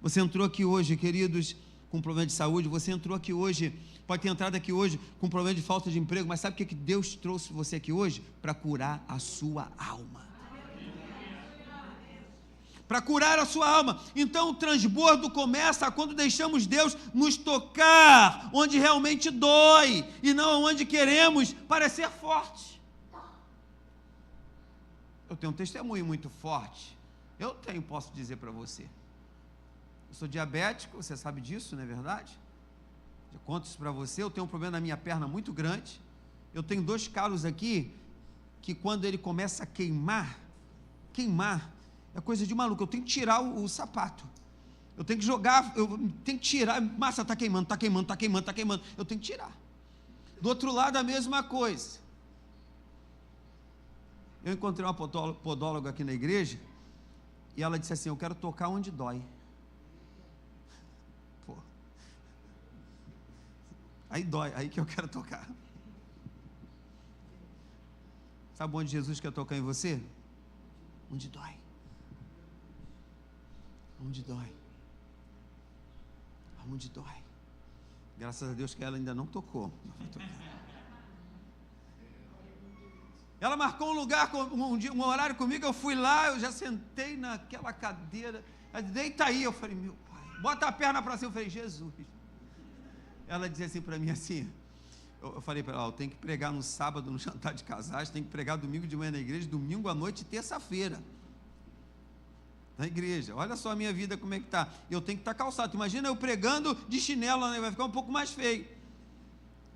Você entrou aqui hoje, queridos, com problema de saúde, você entrou aqui hoje, pode ter entrado aqui hoje com problema de falta de emprego, mas sabe o que Deus trouxe você aqui hoje? Para curar a sua alma. Para curar a sua alma. Então o transbordo começa quando deixamos Deus nos tocar onde realmente dói e não onde queremos parecer forte. Eu tenho um testemunho muito forte. Posso dizer para você. Eu sou diabético, você sabe disso, não é verdade? Eu conto isso para você. Eu tenho um problema na minha perna muito grande. Eu tenho 2 calos aqui que quando ele começa a queimar é coisa de maluco. Eu tenho que tirar o sapato. Eu tenho que jogar, eu tenho que tirar. Massa, está queimando. Eu tenho que tirar. Do outro lado, a mesma coisa. Eu encontrei uma podóloga aqui na igreja e ela disse assim, eu quero tocar onde dói. Pô. Aí dói, aí que eu quero tocar. Sabe onde Jesus quer tocar em você? Onde dói. Onde dói. Onde dói. Graças a Deus que ela ainda não tocou. Ela marcou um lugar, um horário comigo, eu fui lá, eu já sentei naquela cadeira, ela disse, deita aí, eu falei, meu pai, bota a perna para cima, eu falei, Jesus. Ela dizia assim para mim, assim, eu falei para ela, eu tenho que pregar no sábado, no jantar de casais, tenho que pregar domingo de manhã na igreja, domingo à noite e terça-feira, na igreja, olha só a minha vida como é que está, eu tenho que estar calçado, imagina eu pregando de chinelo, né? Vai ficar um pouco mais feio.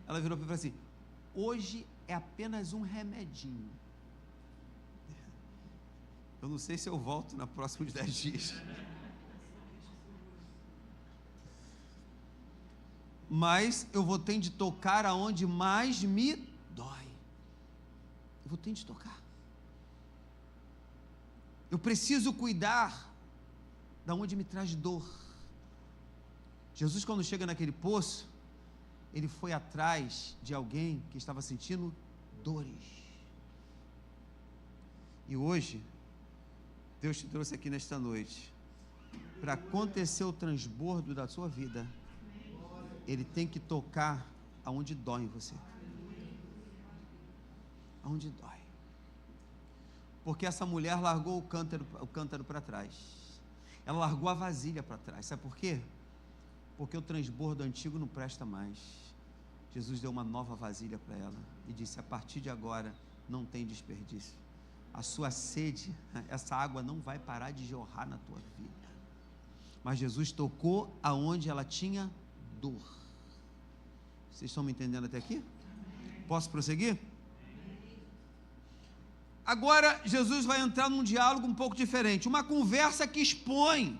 Ela virou para mim e falou assim, hoje é apenas um remedinho. Eu não sei se eu volto na próxima de 10 dias. Mas eu vou ter de tocar aonde mais me dói. Eu vou ter de tocar. Eu preciso cuidar da onde me traz dor. Jesus, quando chega naquele poço, ele foi atrás de alguém que estava sentindo dores. E hoje, Deus te trouxe aqui nesta noite, para acontecer o transbordo da sua vida, Ele tem que tocar aonde dói em você. Aonde dói. Porque essa mulher largou o cântaro para trás. Ela largou a vasilha para trás. Sabe por quê? Porque o transbordo antigo não presta mais. Jesus deu uma nova vasilha para ela e disse, a partir de agora não tem desperdício. A sua sede, essa água não vai parar de jorrar na tua vida. Mas Jesus tocou aonde ela tinha dor. Vocês estão me entendendo até aqui? Posso prosseguir? Agora Jesus vai entrar num diálogo um pouco diferente, uma conversa que expõe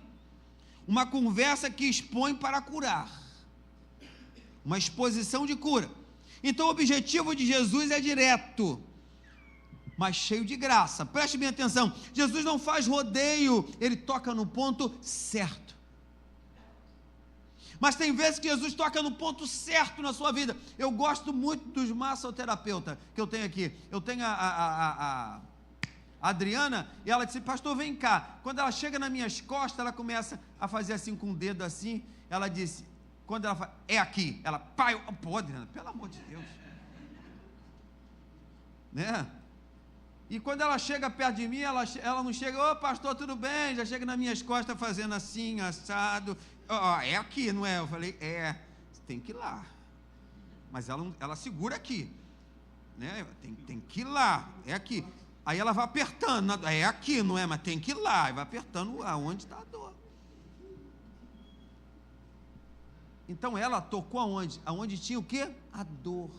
para curar. Uma exposição de cura. Então o objetivo de Jesus é direto. mas cheio de graça. Preste bem atenção, Jesus não faz rodeio, ele toca no ponto certo. Mas tem vezes que Jesus toca no ponto certo na sua vida. Eu gosto muito dos massoterapeutas que eu tenho aqui. Eu tenho a Adriana, e ela disse: pastor, vem cá. Quando ela chega nas minhas costas, ela começa a fazer assim com o dedo assim. Ela disse, quando ela fala, é aqui. Ela, pai, pô, Adriana, pelo amor de Deus. Né? E quando ela chega perto de mim, ela não chega, ô pastor, tudo bem? Já chega nas minhas costas fazendo assim, assado. É aqui, não é? Eu falei, você tem que ir lá. Mas ela segura aqui. Né? Tem que ir lá, é aqui. Aí ela vai apertando, é aqui, não é? Mas tem que ir lá, e vai apertando aonde está a dor. Então ela tocou aonde? Aonde tinha o quê? A dor.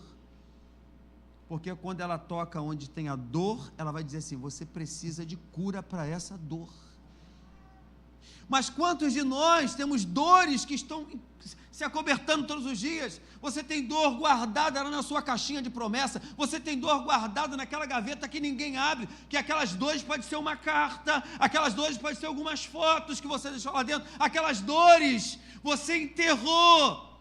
Porque quando ela toca onde tem a dor, ela vai dizer assim, você precisa de cura para essa dor. Mas quantos de nós temos dores que estão se acobertando todos os dias? Você tem dor guardada lá na sua caixinha de promessa, você tem dor guardada naquela gaveta que ninguém abre, que aquelas dores podem ser uma carta, aquelas dores podem ser algumas fotos que você deixou lá dentro, aquelas dores você enterrou,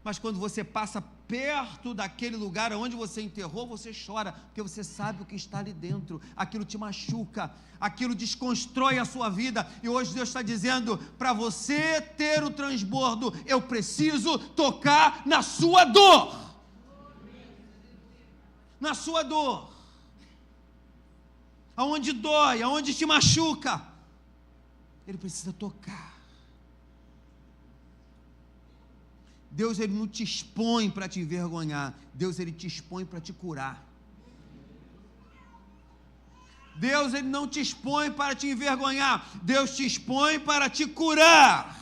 mas quando você passa perto daquele lugar onde você enterrou, você chora, porque você sabe o que está ali dentro, aquilo te machuca, aquilo desconstrói a sua vida, e hoje Deus está dizendo, para você ter o transbordo, eu preciso tocar na sua dor, aonde dói, aonde te machuca, Ele precisa tocar. Deus, Ele não te expõe para te envergonhar. Deus, Ele te expõe para te curar. Deus, Ele não te expõe para te envergonhar. Deus te expõe para te curar.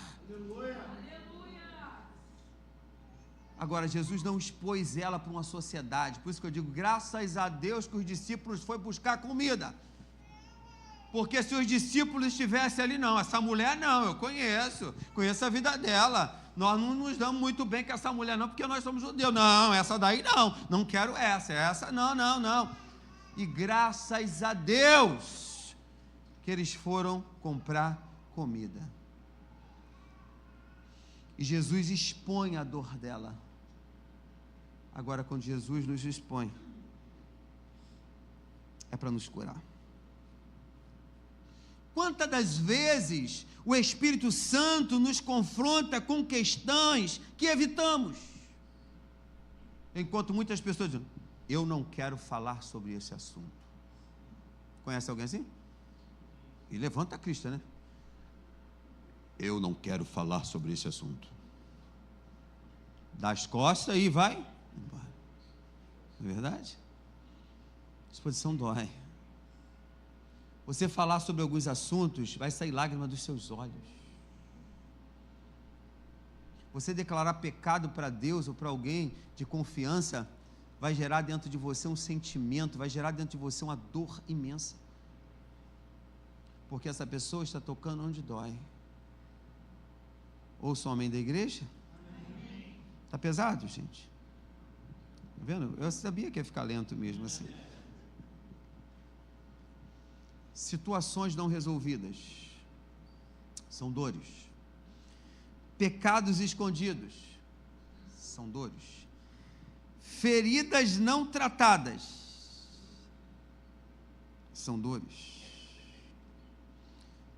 Agora, Jesus não expôs ela para uma sociedade. Por isso que eu digo, graças a Deus que os discípulos foram buscar comida. Porque se os discípulos estivessem ali, não, essa mulher não, eu conheço a vida dela. Nós não nos damos muito bem com essa mulher não, porque nós somos judeus. Não, essa daí não quero essa não. E graças a Deus que eles foram comprar comida. E Jesus expõe a dor dela. Agora, quando Jesus nos expõe, é para nos curar. Quantas das vezes o Espírito Santo nos confronta com questões que evitamos? Enquanto muitas pessoas dizem, eu não quero falar sobre esse assunto. Conhece alguém assim? E levanta a crista, né? Eu não quero falar sobre esse assunto. Dá as costas e vai embora. Não é verdade? Exposição dói. Você falar sobre alguns assuntos, vai sair lágrima dos seus olhos. Você declarar pecado para Deus ou para alguém de confiança, vai gerar dentro de você um sentimento, vai gerar dentro de você uma dor imensa. Porque essa pessoa está tocando onde dói. Ouça o homem da igreja? Está pesado, gente? Está vendo? Eu sabia que ia ficar lento mesmo assim. Situações não resolvidas são dores. Pecados escondidos são dores. Feridas não tratadas são dores.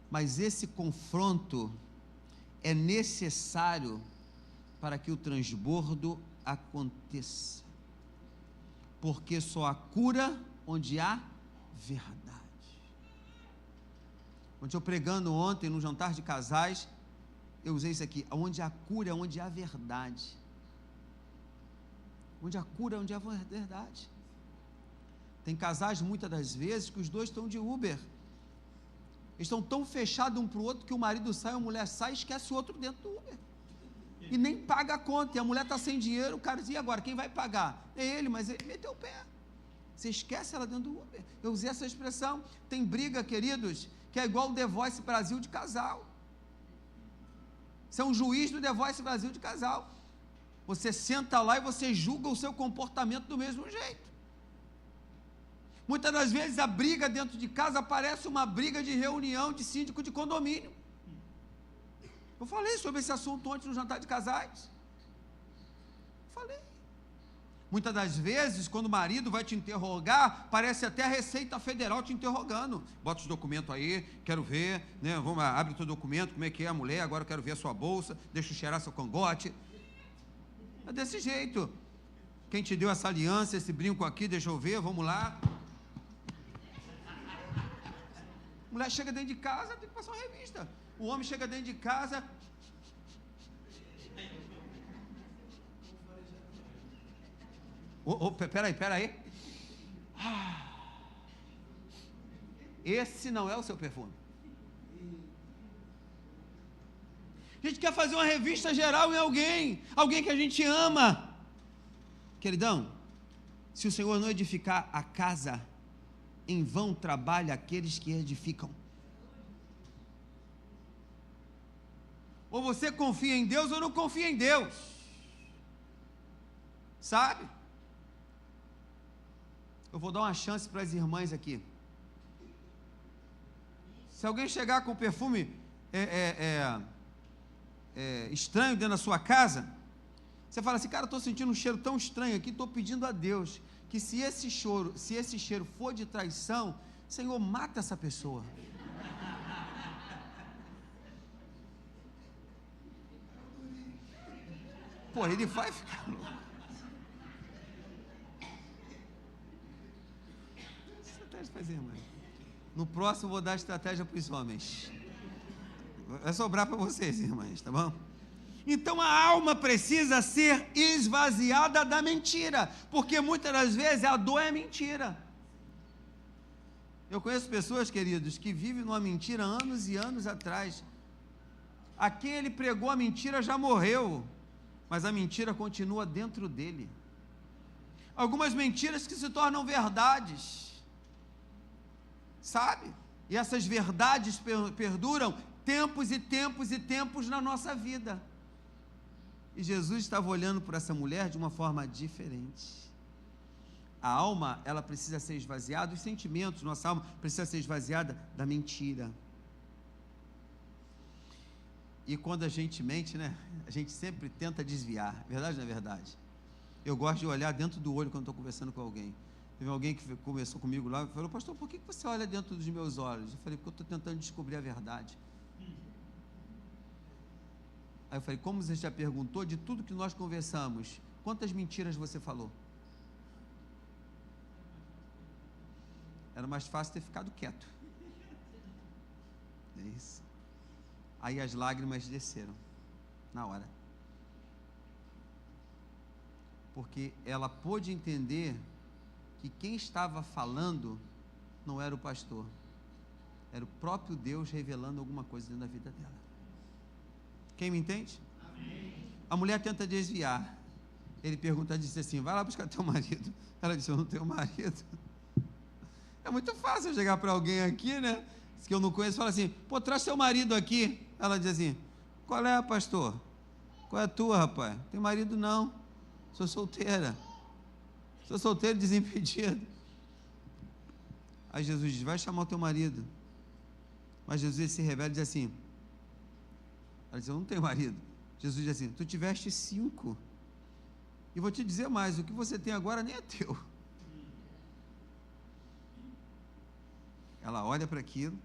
Mas esse confronto é necessário para que o transbordo aconteça. Porque só há cura onde há verdade. Quando eu pregando ontem no jantar de casais, eu usei isso aqui, onde há cura é onde há verdade. Onde há cura é onde há verdade. Tem casais muitas das vezes que os dois estão de Uber. Eles estão tão fechados um para o outro que o marido sai, a mulher sai e esquece o outro dentro do Uber. E nem paga a conta, e a mulher está sem dinheiro, o cara diz, e agora, quem vai pagar? É ele, mas ele meteu o pé. Você esquece ela dentro do Uber. Eu usei essa expressão. Tem briga, queridos, que é igual o The Voice Brasil de casal. Você é um juiz do The Voice Brasil de casal. Você senta lá e você julga o seu comportamento do mesmo jeito. Muitas das vezes a briga dentro de casa parece uma briga de reunião de síndico de condomínio. Eu falei sobre esse assunto ontem no jantar de casais. Falei. Muitas das vezes, quando o marido vai te interrogar, parece até a Receita Federal te interrogando. Bota os documentos aí, quero ver, né? Vamos lá, abre o teu documento, como é que é a mulher, agora eu quero ver a sua bolsa, deixa eu cheirar seu cangote. É desse jeito. Quem te deu essa aliança, esse brinco aqui, deixa eu ver, vamos lá. A mulher chega dentro de casa, tem que passar uma revista. O homem chega dentro de casa... Peraí. Esse não é o seu perfume. A gente quer fazer uma revista geral em alguém que a gente ama. Queridão, se o Senhor não edificar a casa, em vão trabalha aqueles que edificam. Ou você confia em Deus ou não confia em Deus. Sabe? Eu vou dar uma chance para as irmãs aqui. Se alguém chegar com perfume estranho dentro da sua casa, você fala assim, cara, eu estou sentindo um cheiro tão estranho aqui, estou pedindo a Deus que se esse cheiro for de traição, Senhor, mata essa pessoa. Pô, ele vai ficar louco. No próximo vou dar estratégia para os homens. Vai sobrar para vocês, irmãs, tá bom? Então a alma precisa ser esvaziada da mentira, porque muitas das vezes a dor é mentira. Eu conheço pessoas, queridos, que vivem numa mentira anos e anos atrás. A quem ele pregou a mentira já morreu, mas a mentira continua dentro dele. Algumas mentiras que se tornam verdades. Sabe? E essas verdades perduram tempos e tempos e tempos na nossa vida. E Jesus estava olhando por essa mulher de uma forma diferente. A alma, ela precisa ser esvaziada, os sentimentos, nossa alma precisa ser esvaziada da mentira. E quando a gente mente, né? A gente sempre tenta desviar. Verdade ou não é verdade? Eu gosto de olhar dentro do olho quando estou conversando com alguém. Teve alguém que conversou comigo lá e falou, pastor, por que você olha dentro dos meus olhos? Eu falei, porque eu estou tentando descobrir a verdade. Aí eu falei, como você já perguntou, de tudo que nós conversamos, quantas mentiras você falou? Era mais fácil ter ficado quieto. É isso. Aí as lágrimas desceram, na hora. Porque ela pôde entender que quem estava falando não era o pastor, era o próprio Deus revelando alguma coisa dentro da vida dela. Quem me entende? Amém. A mulher tenta desviar. Ele pergunta, disse assim, vai lá buscar teu marido. Ela disse, eu não tenho marido. É muito fácil chegar para alguém aqui, né, que eu não conheço, e falar assim, pô, traz teu marido aqui. Ela diz assim, qual é, pastor? Qual é a tua, rapaz? Não tenho marido não, sou solteira. Sou solteiro, desimpedido. Aí Jesus diz, vai chamar o teu marido. Mas Jesus se revela e diz assim, ela diz, eu não tenho marido. Jesus diz assim, tu tiveste 5. E vou te dizer mais, o que você tem agora nem é teu. Ela olha para aquilo.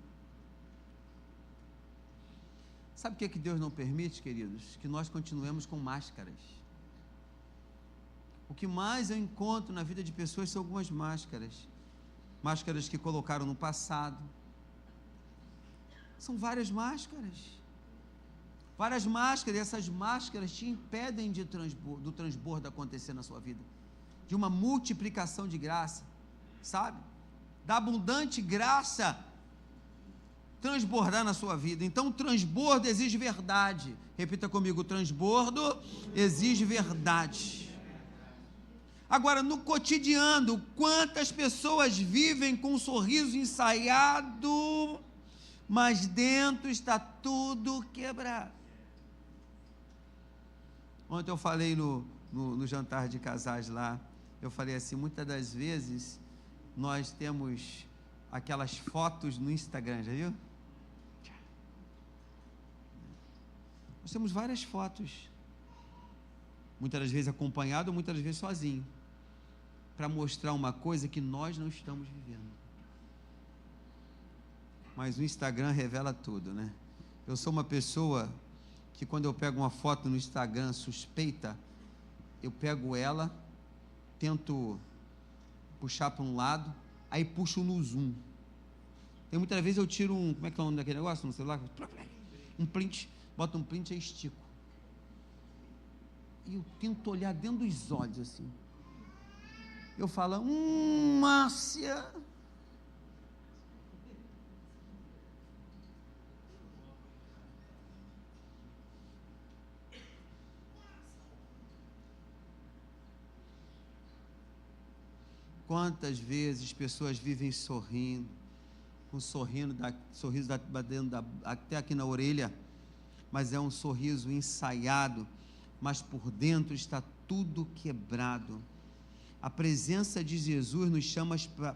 Sabe o que é que Deus não permite, queridos? Que nós continuemos com máscaras. O que mais eu encontro na vida de pessoas são algumas máscaras. Máscaras que colocaram no passado. São várias máscaras. Várias máscaras, e essas máscaras te impedem do transbordo acontecer na sua vida. De uma multiplicação de graça. Sabe? Da abundante graça transbordar na sua vida. Então, o transbordo exige verdade. Repita comigo, o transbordo exige verdade. Agora, no cotidiano, quantas pessoas vivem com um sorriso ensaiado, mas dentro está tudo quebrado. Ontem eu falei no jantar de casais lá, eu falei assim, muitas das vezes, nós temos aquelas fotos no Instagram, já viu? Nós temos várias fotos, muitas das vezes acompanhado, muitas das vezes sozinho, para mostrar uma coisa que nós não estamos vivendo. Mas o Instagram revela tudo, né? Eu sou uma pessoa que quando eu pego uma foto no Instagram suspeita, eu pego ela, tento puxar para um lado, aí puxo no zoom. Tem muitas vezes eu tiro como é que é o nome daquele negócio no celular? Um print, boto um print e estico. E eu tento olhar dentro dos olhos assim. Eu falo, Márcia. Quantas vezes pessoas vivem sorrindo, com sorriso até aqui na orelha, mas é um sorriso ensaiado, mas por dentro está tudo quebrado. A presença de Jesus nos chama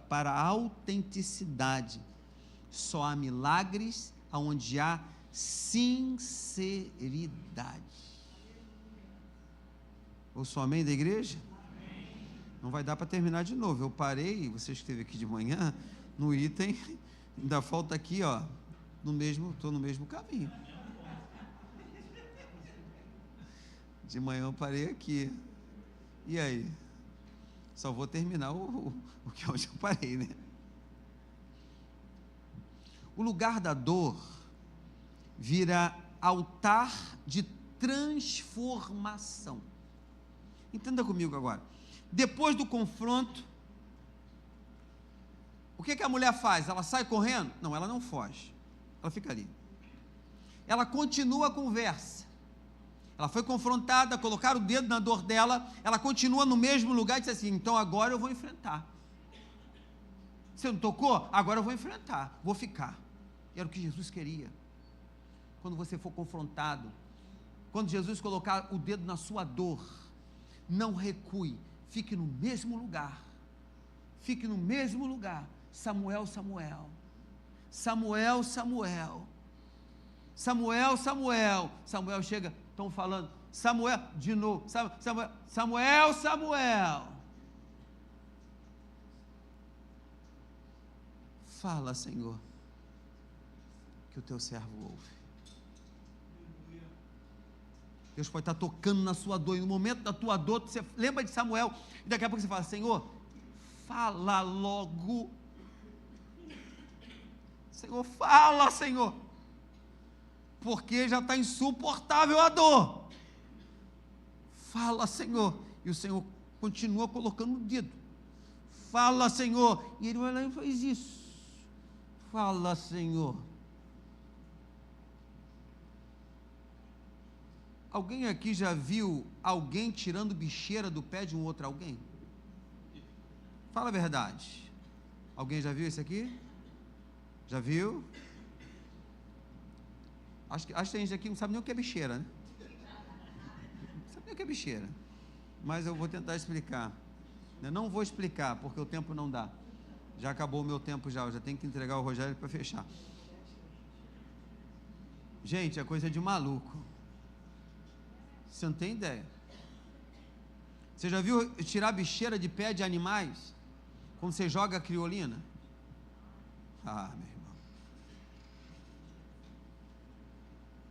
para a autenticidade. Só há milagres onde há sinceridade. Ou só amém da igreja? Não vai dar para terminar de novo. Eu parei, você esteve aqui de manhã, no item, ainda falta aqui, ó, estou no mesmo caminho. De manhã eu parei aqui. E aí? Só vou terminar o que é onde eu parei, né? O lugar da dor vira altar de transformação. Entenda comigo agora. Depois do confronto, o que a mulher faz? Ela sai correndo? Não, ela não foge. Ela fica ali. Ela continua a conversa. Ela foi confrontada, colocaram o dedo na dor dela, ela continua no mesmo lugar e disse assim, então agora eu vou enfrentar. Você não tocou? Agora eu vou enfrentar, vou ficar. Era o que Jesus queria. Quando você for confrontado, quando Jesus colocar o dedo na sua dor, não recue, fique no mesmo lugar. Fique no mesmo lugar. Samuel, Samuel. Samuel, Samuel. Samuel, Samuel. Samuel chega, estão falando, Samuel, de novo, Samuel, Samuel, Samuel. Fala, Senhor, que o teu servo ouve. Deus pode estar tocando na sua dor, e no momento da tua dor, você lembra de Samuel, e daqui a pouco você fala, Senhor, fala logo. Senhor, fala, Senhor, porque já está insuportável a dor. Fala, Senhor, e o Senhor continua colocando o dedo. Fala, Senhor, e ele vai lá e faz isso. Fala, Senhor. Alguém aqui já viu alguém tirando bicheira do pé de um outro alguém? Fala a verdade. Alguém já viu isso aqui? Já viu? Acho que tem gente aqui que não sabe nem o que é bicheira, né? Não sabe nem o que é bicheira. Mas eu vou tentar explicar. Eu não vou explicar, porque o tempo não dá. Já acabou o meu tempo já, eu já tenho que entregar o Rogério para fechar. Gente, é coisa de maluco. Você não tem ideia. Você já viu tirar bicheira de pé de animais? Quando você joga a criolina? Ah, meu irmão.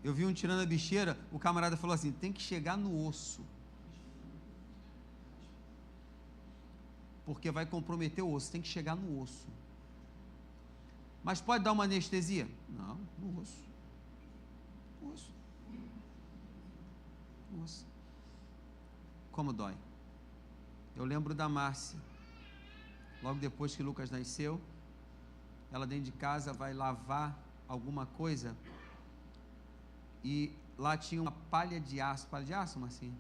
Eu vi um tirando a bicheira, o camarada falou assim, tem que chegar no osso. Porque vai comprometer o osso, tem que chegar no osso. Mas pode dar uma anestesia? Não, no osso. No osso. No osso. Como dói. Eu lembro da Márcia. Logo depois que Lucas nasceu, ela dentro de casa vai lavar alguma coisa e lá tinha uma palha de aço, Marcinha?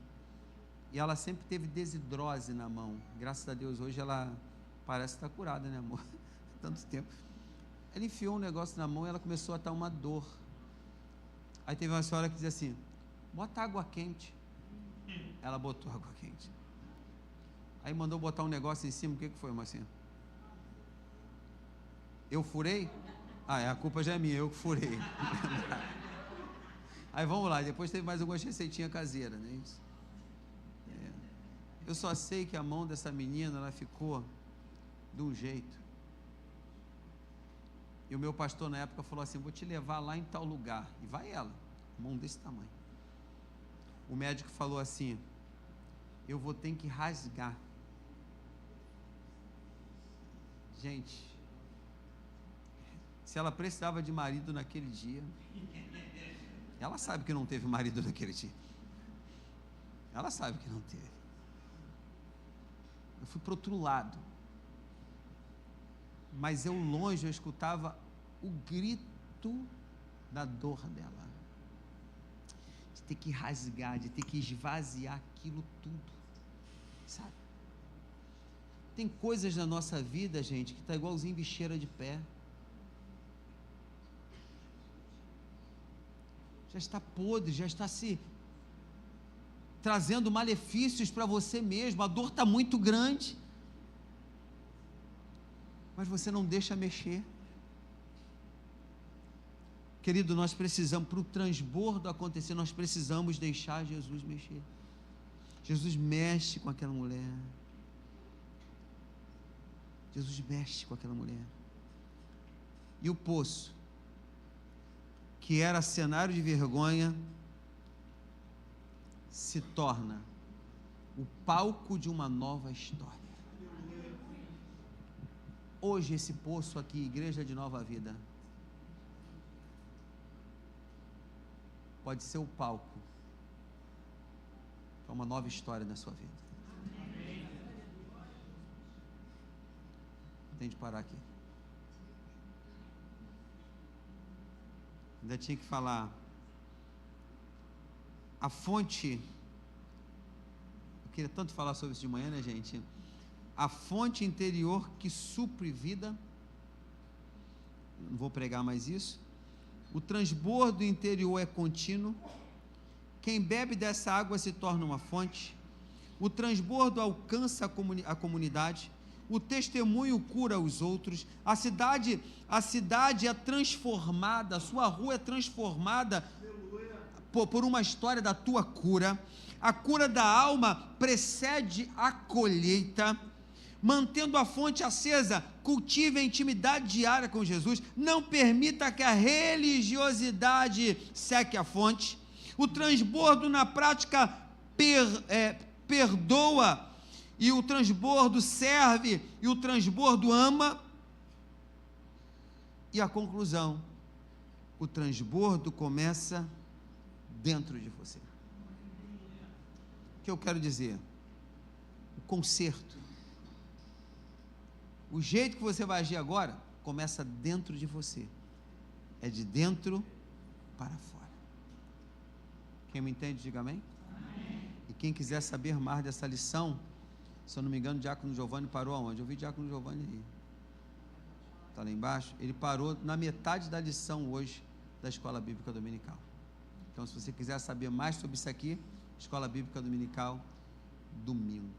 E ela sempre teve desidrose na mão. Graças a Deus, hoje ela parece estar curada, né, amor? Tanto tempo. Ela enfiou um negócio na mão e ela começou a estar uma dor. Aí teve uma senhora que dizia assim, bota água quente. Ela botou água quente. Aí mandou botar um negócio em cima, o que foi, Marcinha? Eu furei? A culpa já é minha, eu que furei. Aí vamos lá, depois teve mais algumas receitinhas caseiras, né? Eu só sei que a mão dessa menina, ela ficou de um jeito. E o meu pastor na época falou assim: vou te levar lá em tal lugar. E vai ela, mão desse tamanho. O médico falou assim: eu vou ter que rasgar. Gente, se ela precisava de marido naquele dia, ela sabe que não teve marido naquele dia. Ela sabe que não teve. Eu fui para o outro lado. Mas eu longe, eu escutava o grito da dor dela. De ter que rasgar, de ter que esvaziar aquilo tudo. Sabe? Tem coisas na nossa vida, gente, que está igualzinho bicheira de pé. Já está podre, já está se trazendo malefícios para você mesmo, a dor está muito grande, mas você não deixa mexer. Querido, nós precisamos, para o transbordo acontecer, nós precisamos deixar Jesus mexer. Jesus mexe com aquela mulher. Jesus mexe com aquela mulher. E o poço, que era cenário de vergonha, se torna o palco de uma nova história. Hoje esse poço aqui, Igreja de Nova Vida, pode ser o palco para uma nova história na sua vida. Tem de parar aqui. Ainda tinha que falar. A fonte, eu queria tanto falar sobre isso de manhã, né, gente? A fonte interior que supre vida, não vou pregar mais isso. O transbordo interior é contínuo. Quem bebe dessa água se torna uma fonte. O transbordo alcança a comunidade. O testemunho cura os outros. A cidade é transformada, a sua rua é transformada por uma história da tua cura. A cura da alma precede a colheita. Mantendo a fonte acesa, cultive a intimidade diária com Jesus. Não permita que a religiosidade seque a fonte. O transbordo na prática perdoa, e o transbordo serve, e o transbordo ama. E a conclusão: o transbordo começa dentro de você. O que eu quero dizer? O conserto, o jeito que você vai agir agora, começa dentro de você. É de dentro para fora. Quem me entende, diga amém. Amém. E quem quiser saber mais dessa lição, se eu não me engano, o Diácono Giovanni parou aonde? Eu vi o Diácono Giovanni aí. Está lá embaixo. Ele parou na metade da lição hoje da Escola Bíblica Dominical. Então, se você quiser saber mais sobre isso aqui, Escola Bíblica Dominical, domingo.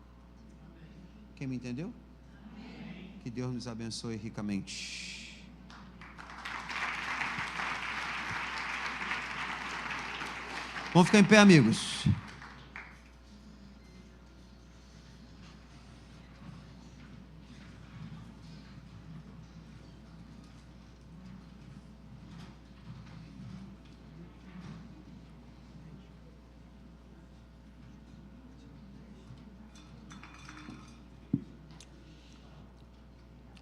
Quem me entendeu? Amém. Que Deus nos abençoe ricamente. Vamos ficar em pé, amigos.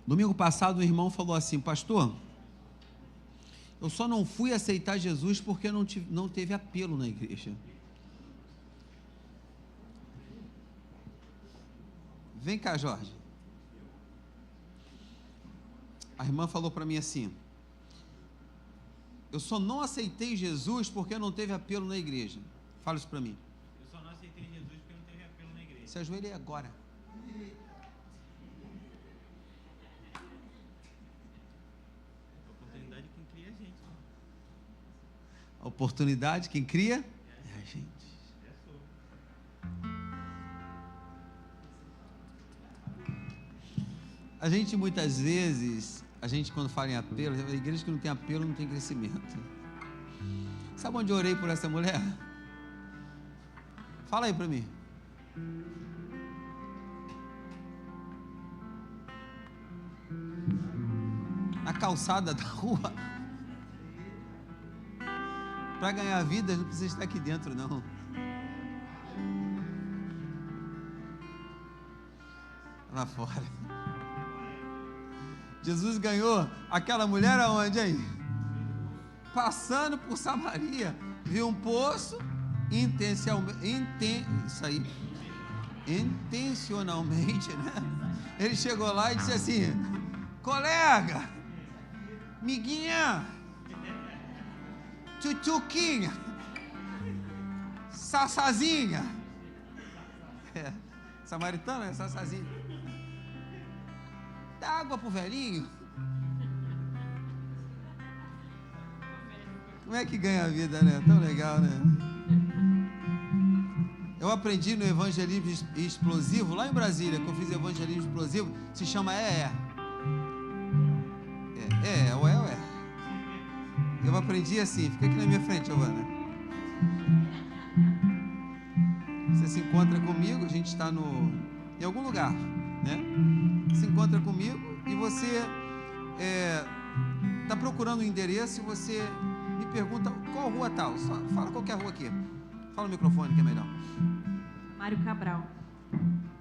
Domingo passado, um irmão falou assim: pastor, eu só não fui aceitar Jesus porque não teve apelo na igreja. Vem cá, Jorge. A irmã falou para mim assim: eu só não aceitei Jesus porque não teve apelo na igreja. Fala isso para mim. Eu só não aceitei Jesus porque não teve apelo na igreja. Se ajoelhe agora. A oportunidade, quem cria? É a gente. A gente muitas vezes A gente, quando fala em apelo, a igreja que não tem apelo não tem crescimento. Sabe onde eu orei por essa mulher? Fala aí para mim. Na calçada da rua. Para ganhar vida, não precisa estar aqui dentro, não. Lá fora. Jesus ganhou aquela mulher aonde, hein? Passando por Samaria, viu um poço, intencionalmente, né? Ele chegou lá e disse assim: colega, miguinha, tchutchuquinha, sassazinha. Samaritana é sassazinha. Dá água pro velhinho. Como é que ganha a vida, né? Tão legal, né? Eu aprendi no evangelismo explosivo, lá em Brasília, que eu fiz evangelismo explosivo, se chama ou é. Eu aprendi assim, fica aqui na minha frente, Giovana. Você se encontra comigo, a gente está em algum lugar, né? Se encontra comigo e você está procurando um endereço e você me pergunta qual rua tal. Só fala qualquer rua aqui. Fala no microfone que é melhor. Mário Cabral.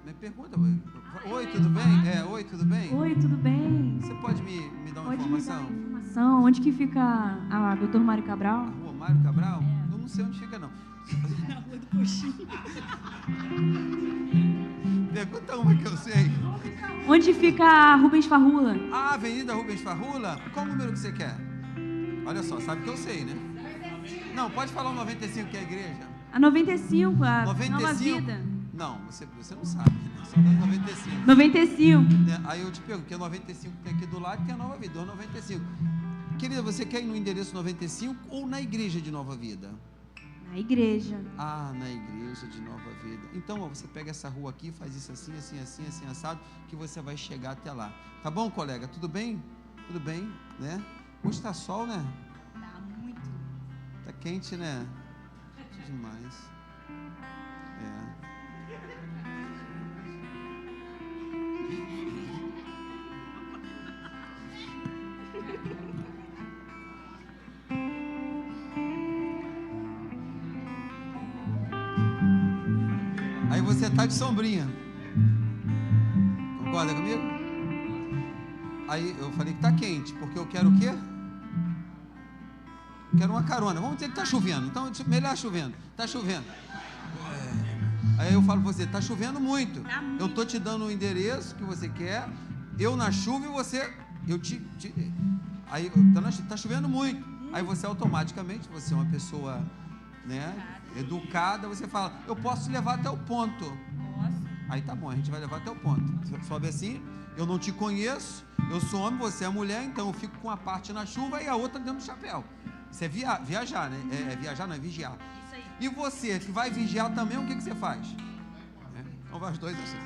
Me pergunta. Oi, tudo bem? Oi, tudo bem? Oi, tudo bem? Você pode me dar uma informação? Me dar uma informação? Onde que fica a Dr. Mário Cabral? A rua Mário Cabral? Eu não sei onde fica, não. Na rua do Coxinho. Pergunta uma que eu sei. Onde fica a Rubens Farrula? A Avenida Rubens Farrula? Qual o número que você quer? Olha só, sabe que eu sei, né? Não, pode falar o 95, que é a igreja. A 95, a 95? Nova Vida. Não, você não sabe, né? Só dá 95. 95. Aí eu te pergunto, que é 95 que tem aqui do lado, tem a Nova Vida, 95. Querida, você quer ir no endereço 95 ou na igreja de Nova Vida? Na igreja. Ah, na igreja de Nova Vida. Então, ó, você pega essa rua aqui, faz isso assim, assim, assim, assim, assado, que você vai chegar até lá. Tá bom, colega? Tudo bem? Tudo bem, né? Hoje tá sol, né? Tá muito. Tá quente, né? Demais. Aí você tá de sombrinha. Concorda comigo? Aí eu falei que tá quente, porque eu quero o quê? Quero uma carona. Vamos dizer que tá chovendo. Então, melhor chovendo. Tá chovendo. Aí eu falo pra você, tá chovendo muito. Eu tô te dando o endereço que você quer. Eu na chuva e você... Aí tá chovendo muito. Aí você automaticamente, você é uma pessoa, né, educada, você fala, eu posso te levar até o ponto. Posso. Aí tá bom, a gente vai levar até o ponto. Sobe assim, eu não te conheço, eu sou homem, você é mulher, então eu fico com a parte na chuva e a outra dentro do chapéu. Isso é viajar, né? Viajar não é vigiar. Isso aí. E você que vai vigiar também, o que você faz? Então vai os dois assim.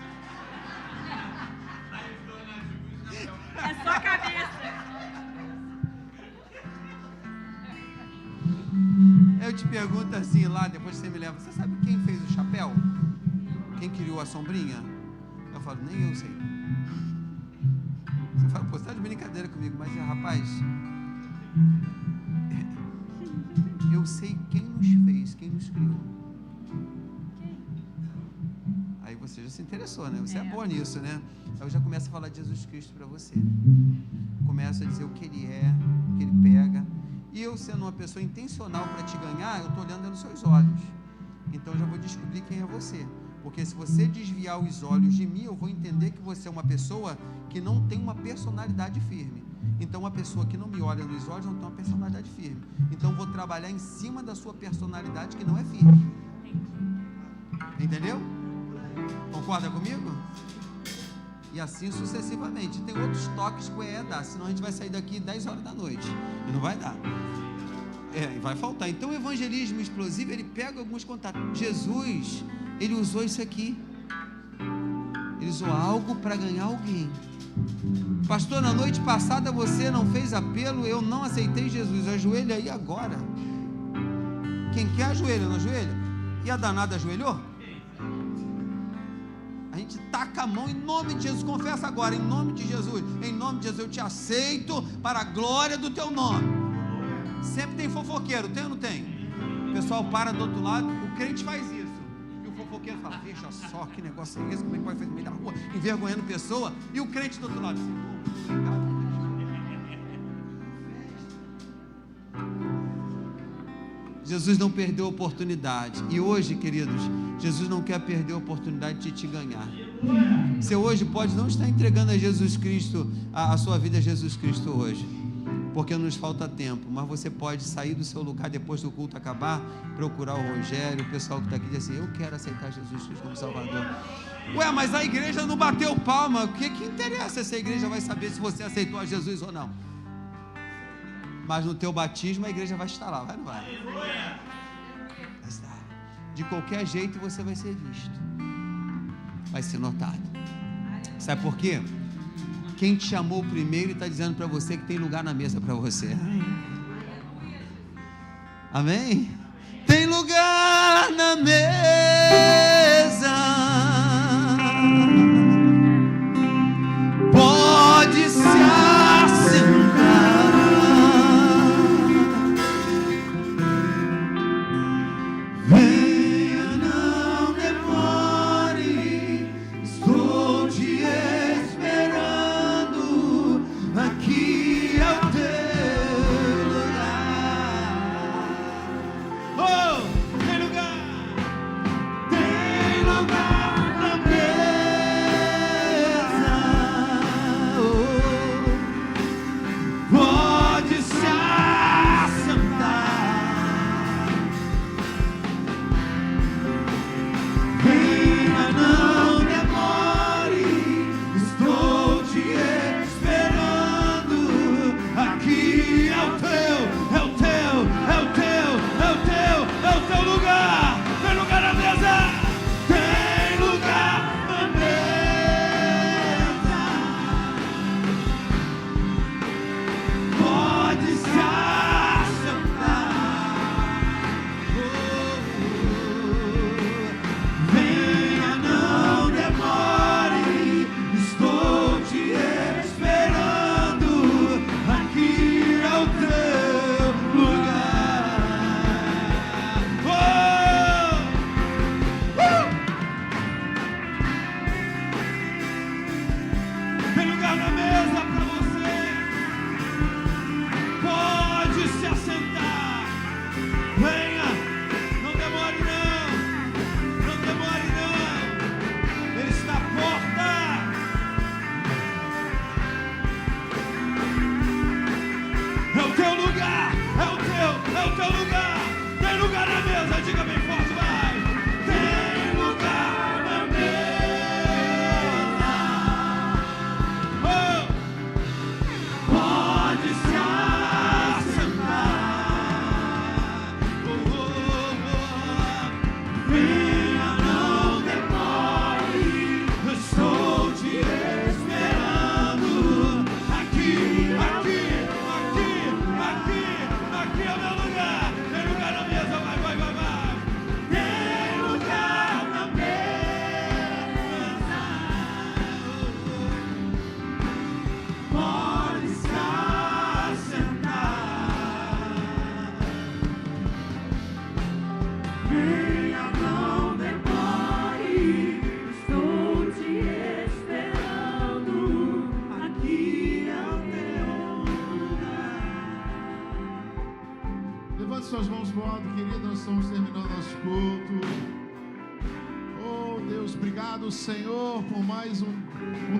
É só a cabeça. Eu te pergunto assim lá, depois você me leva, você sabe quem fez o chapéu? Quem criou a sombrinha? Eu falo, nem eu sei. Você fala, pô, você tá de brincadeira comigo, mas rapaz, eu sei quem nos fez, quem nos criou. Aí você já se interessou, né? Você é boa nisso, né? Aí eu já começo a falar de Jesus Cristo para você. Começo a dizer o que Ele é, o que Ele pega. E eu, sendo uma pessoa intencional para te ganhar, eu estou olhando nos seus olhos. Então eu já vou descobrir quem é você. Porque se você desviar os olhos de mim, eu vou entender que você é uma pessoa que não tem uma personalidade firme. Então uma pessoa que não me olha nos olhos não tem uma personalidade firme. Então eu vou trabalhar em cima da sua personalidade que não é firme. Entendeu? Concorda comigo? E assim sucessivamente. Tem outros toques que o EE dá, senão a gente vai sair daqui 10 horas da noite. E não vai dar. E vai faltar. Então o evangelismo explosivo, ele pega alguns contatos. Jesus, ele usou isso aqui. Ele usou algo para ganhar alguém. Pastor, na noite passada você não fez apelo, eu não aceitei Jesus. Ajoelha aí agora. Quem quer ajoelha, não ajoelha? E a danada ajoelhou? A gente taca a mão em nome de Jesus. Confessa agora, em nome de Jesus. Em nome de Jesus, eu te aceito para a glória do teu nome. Sempre tem fofoqueiro, tem ou não tem? O pessoal para do outro lado, o crente faz isso. E o fofoqueiro fala, veja só que negócio é esse, como é que pode fazer no meio da rua, envergonhando pessoa. E o crente do outro lado, Jesus não perdeu a oportunidade. E hoje, queridos, Jesus não quer perder a oportunidade de te ganhar. Você hoje pode não estar entregando a Jesus Cristo, a sua vida a Jesus Cristo hoje, porque nos falta tempo, mas você pode sair do seu lugar depois do culto acabar, procurar o Rogério, o pessoal que está aqui, e dizer assim, eu quero aceitar Jesus Cristo como Salvador. Ué, mas a igreja não bateu palma, o que interessa se a igreja vai saber se você aceitou a Jesus ou não? Mas no teu batismo a igreja vai estar lá, vai ou não vai? Vai estar. De qualquer jeito você vai ser visto, vai ser notado. Sabe por quê? Quem te chamou primeiro está dizendo para você que tem lugar na mesa para você. Amém? Tem lugar na mesa. Pode se assentar. Venha, não demore. Estou te esperando. Aqui é o teu lugar. Oh, tem lugar. Tem lugar na mesa. Oh, pode se assentar. Venha, não demore. Estou te esperando. Aqui é o teu, é o teu, é o teu, é o teu, é o teu lugar. Tem lugar na mesa. Tem lugar na mesa. Pode se assentar. Venha, não demore. Estou te esperando. Aqui é o teu lugar. Tem lugar na mesa para você. Pode se assentar. Venha, não demore não. Não demore não. Ele está à porta. É o teu lugar. É o teu lugar. Tem lugar na mesa. Diga bem forte, vai. Tem lugar na mesa. Oh. Pode se assentar. Venha, não demore. Estou te esperando. Aqui, aqui, aqui, aqui, aqui é o meu lugar. Tem lugar na mesa, vai, vai, vai, vai. Tem lugar na mesa. Pode se assentar. Venha, não demore. Estou te esperando. Aqui é o teu lugar. Levante suas mãos para o alto, querido. Nós estamos terminando nosso culto. Oh, Deus, obrigado, Senhor, por mais um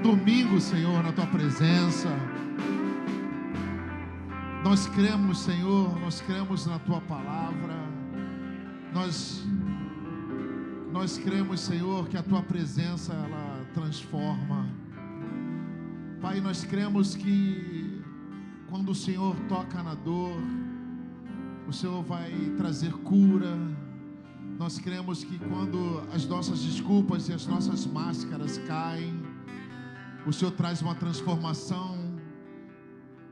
domingo, Senhor, na tua presença. Nós cremos, Senhor, nós cremos na tua palavra. Nós cremos, Senhor, que a tua presença ela transforma. Pai, nós cremos que quando o Senhor toca na dor, o Senhor vai trazer cura. Nós cremos que quando as nossas desculpas e as nossas máscaras caem, o Senhor traz uma transformação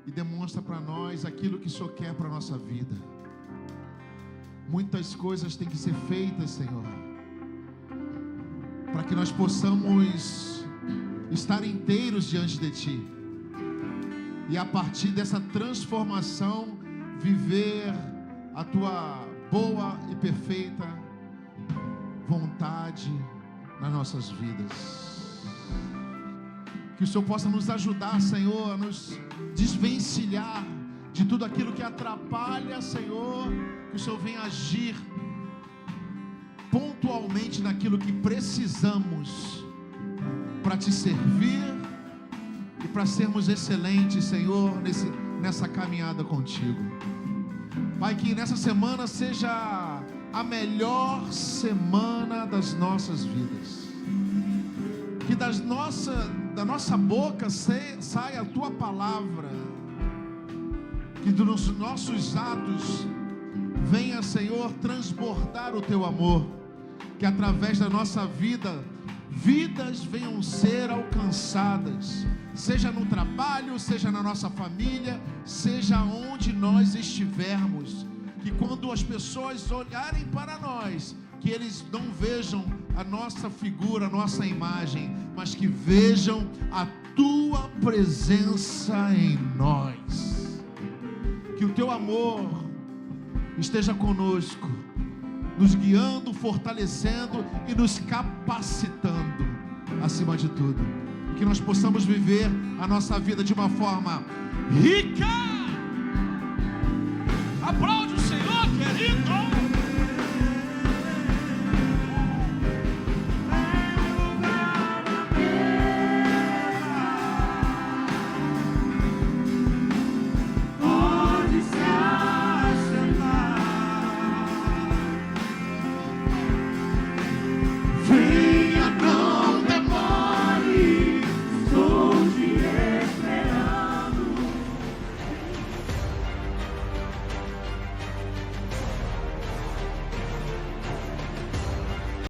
e demonstra para nós aquilo que o Senhor quer para a nossa vida. Muitas coisas têm que ser feitas, Senhor, para que nós possamos estar inteiros diante de Ti. E a partir dessa transformação, viver a Tua boa e perfeita vontade nas nossas vidas. Que o Senhor possa nos ajudar, Senhor, a nos desvencilhar de tudo aquilo que atrapalha, Senhor. Que o Senhor venha agir pontualmente naquilo que precisamos para Te servir e para sermos excelentes, Senhor, nessa caminhada contigo. Pai, que nessa semana seja a melhor semana das nossas vidas. Que da nossa boca saia a Tua palavra. Que dos nossos atos venha, Senhor, transbordar o Teu amor. Que através da nossa vida, vidas venham ser alcançadas. Seja no trabalho, seja na nossa família, seja onde nós estivermos. Que quando as pessoas olharem para nós, que eles não vejam a nossa figura, a nossa imagem, mas que vejam a Tua presença em nós. Que o Teu amor esteja conosco, nos guiando, fortalecendo e nos capacitando, acima de tudo. E que nós possamos viver a nossa vida de uma forma rica. Aplaude!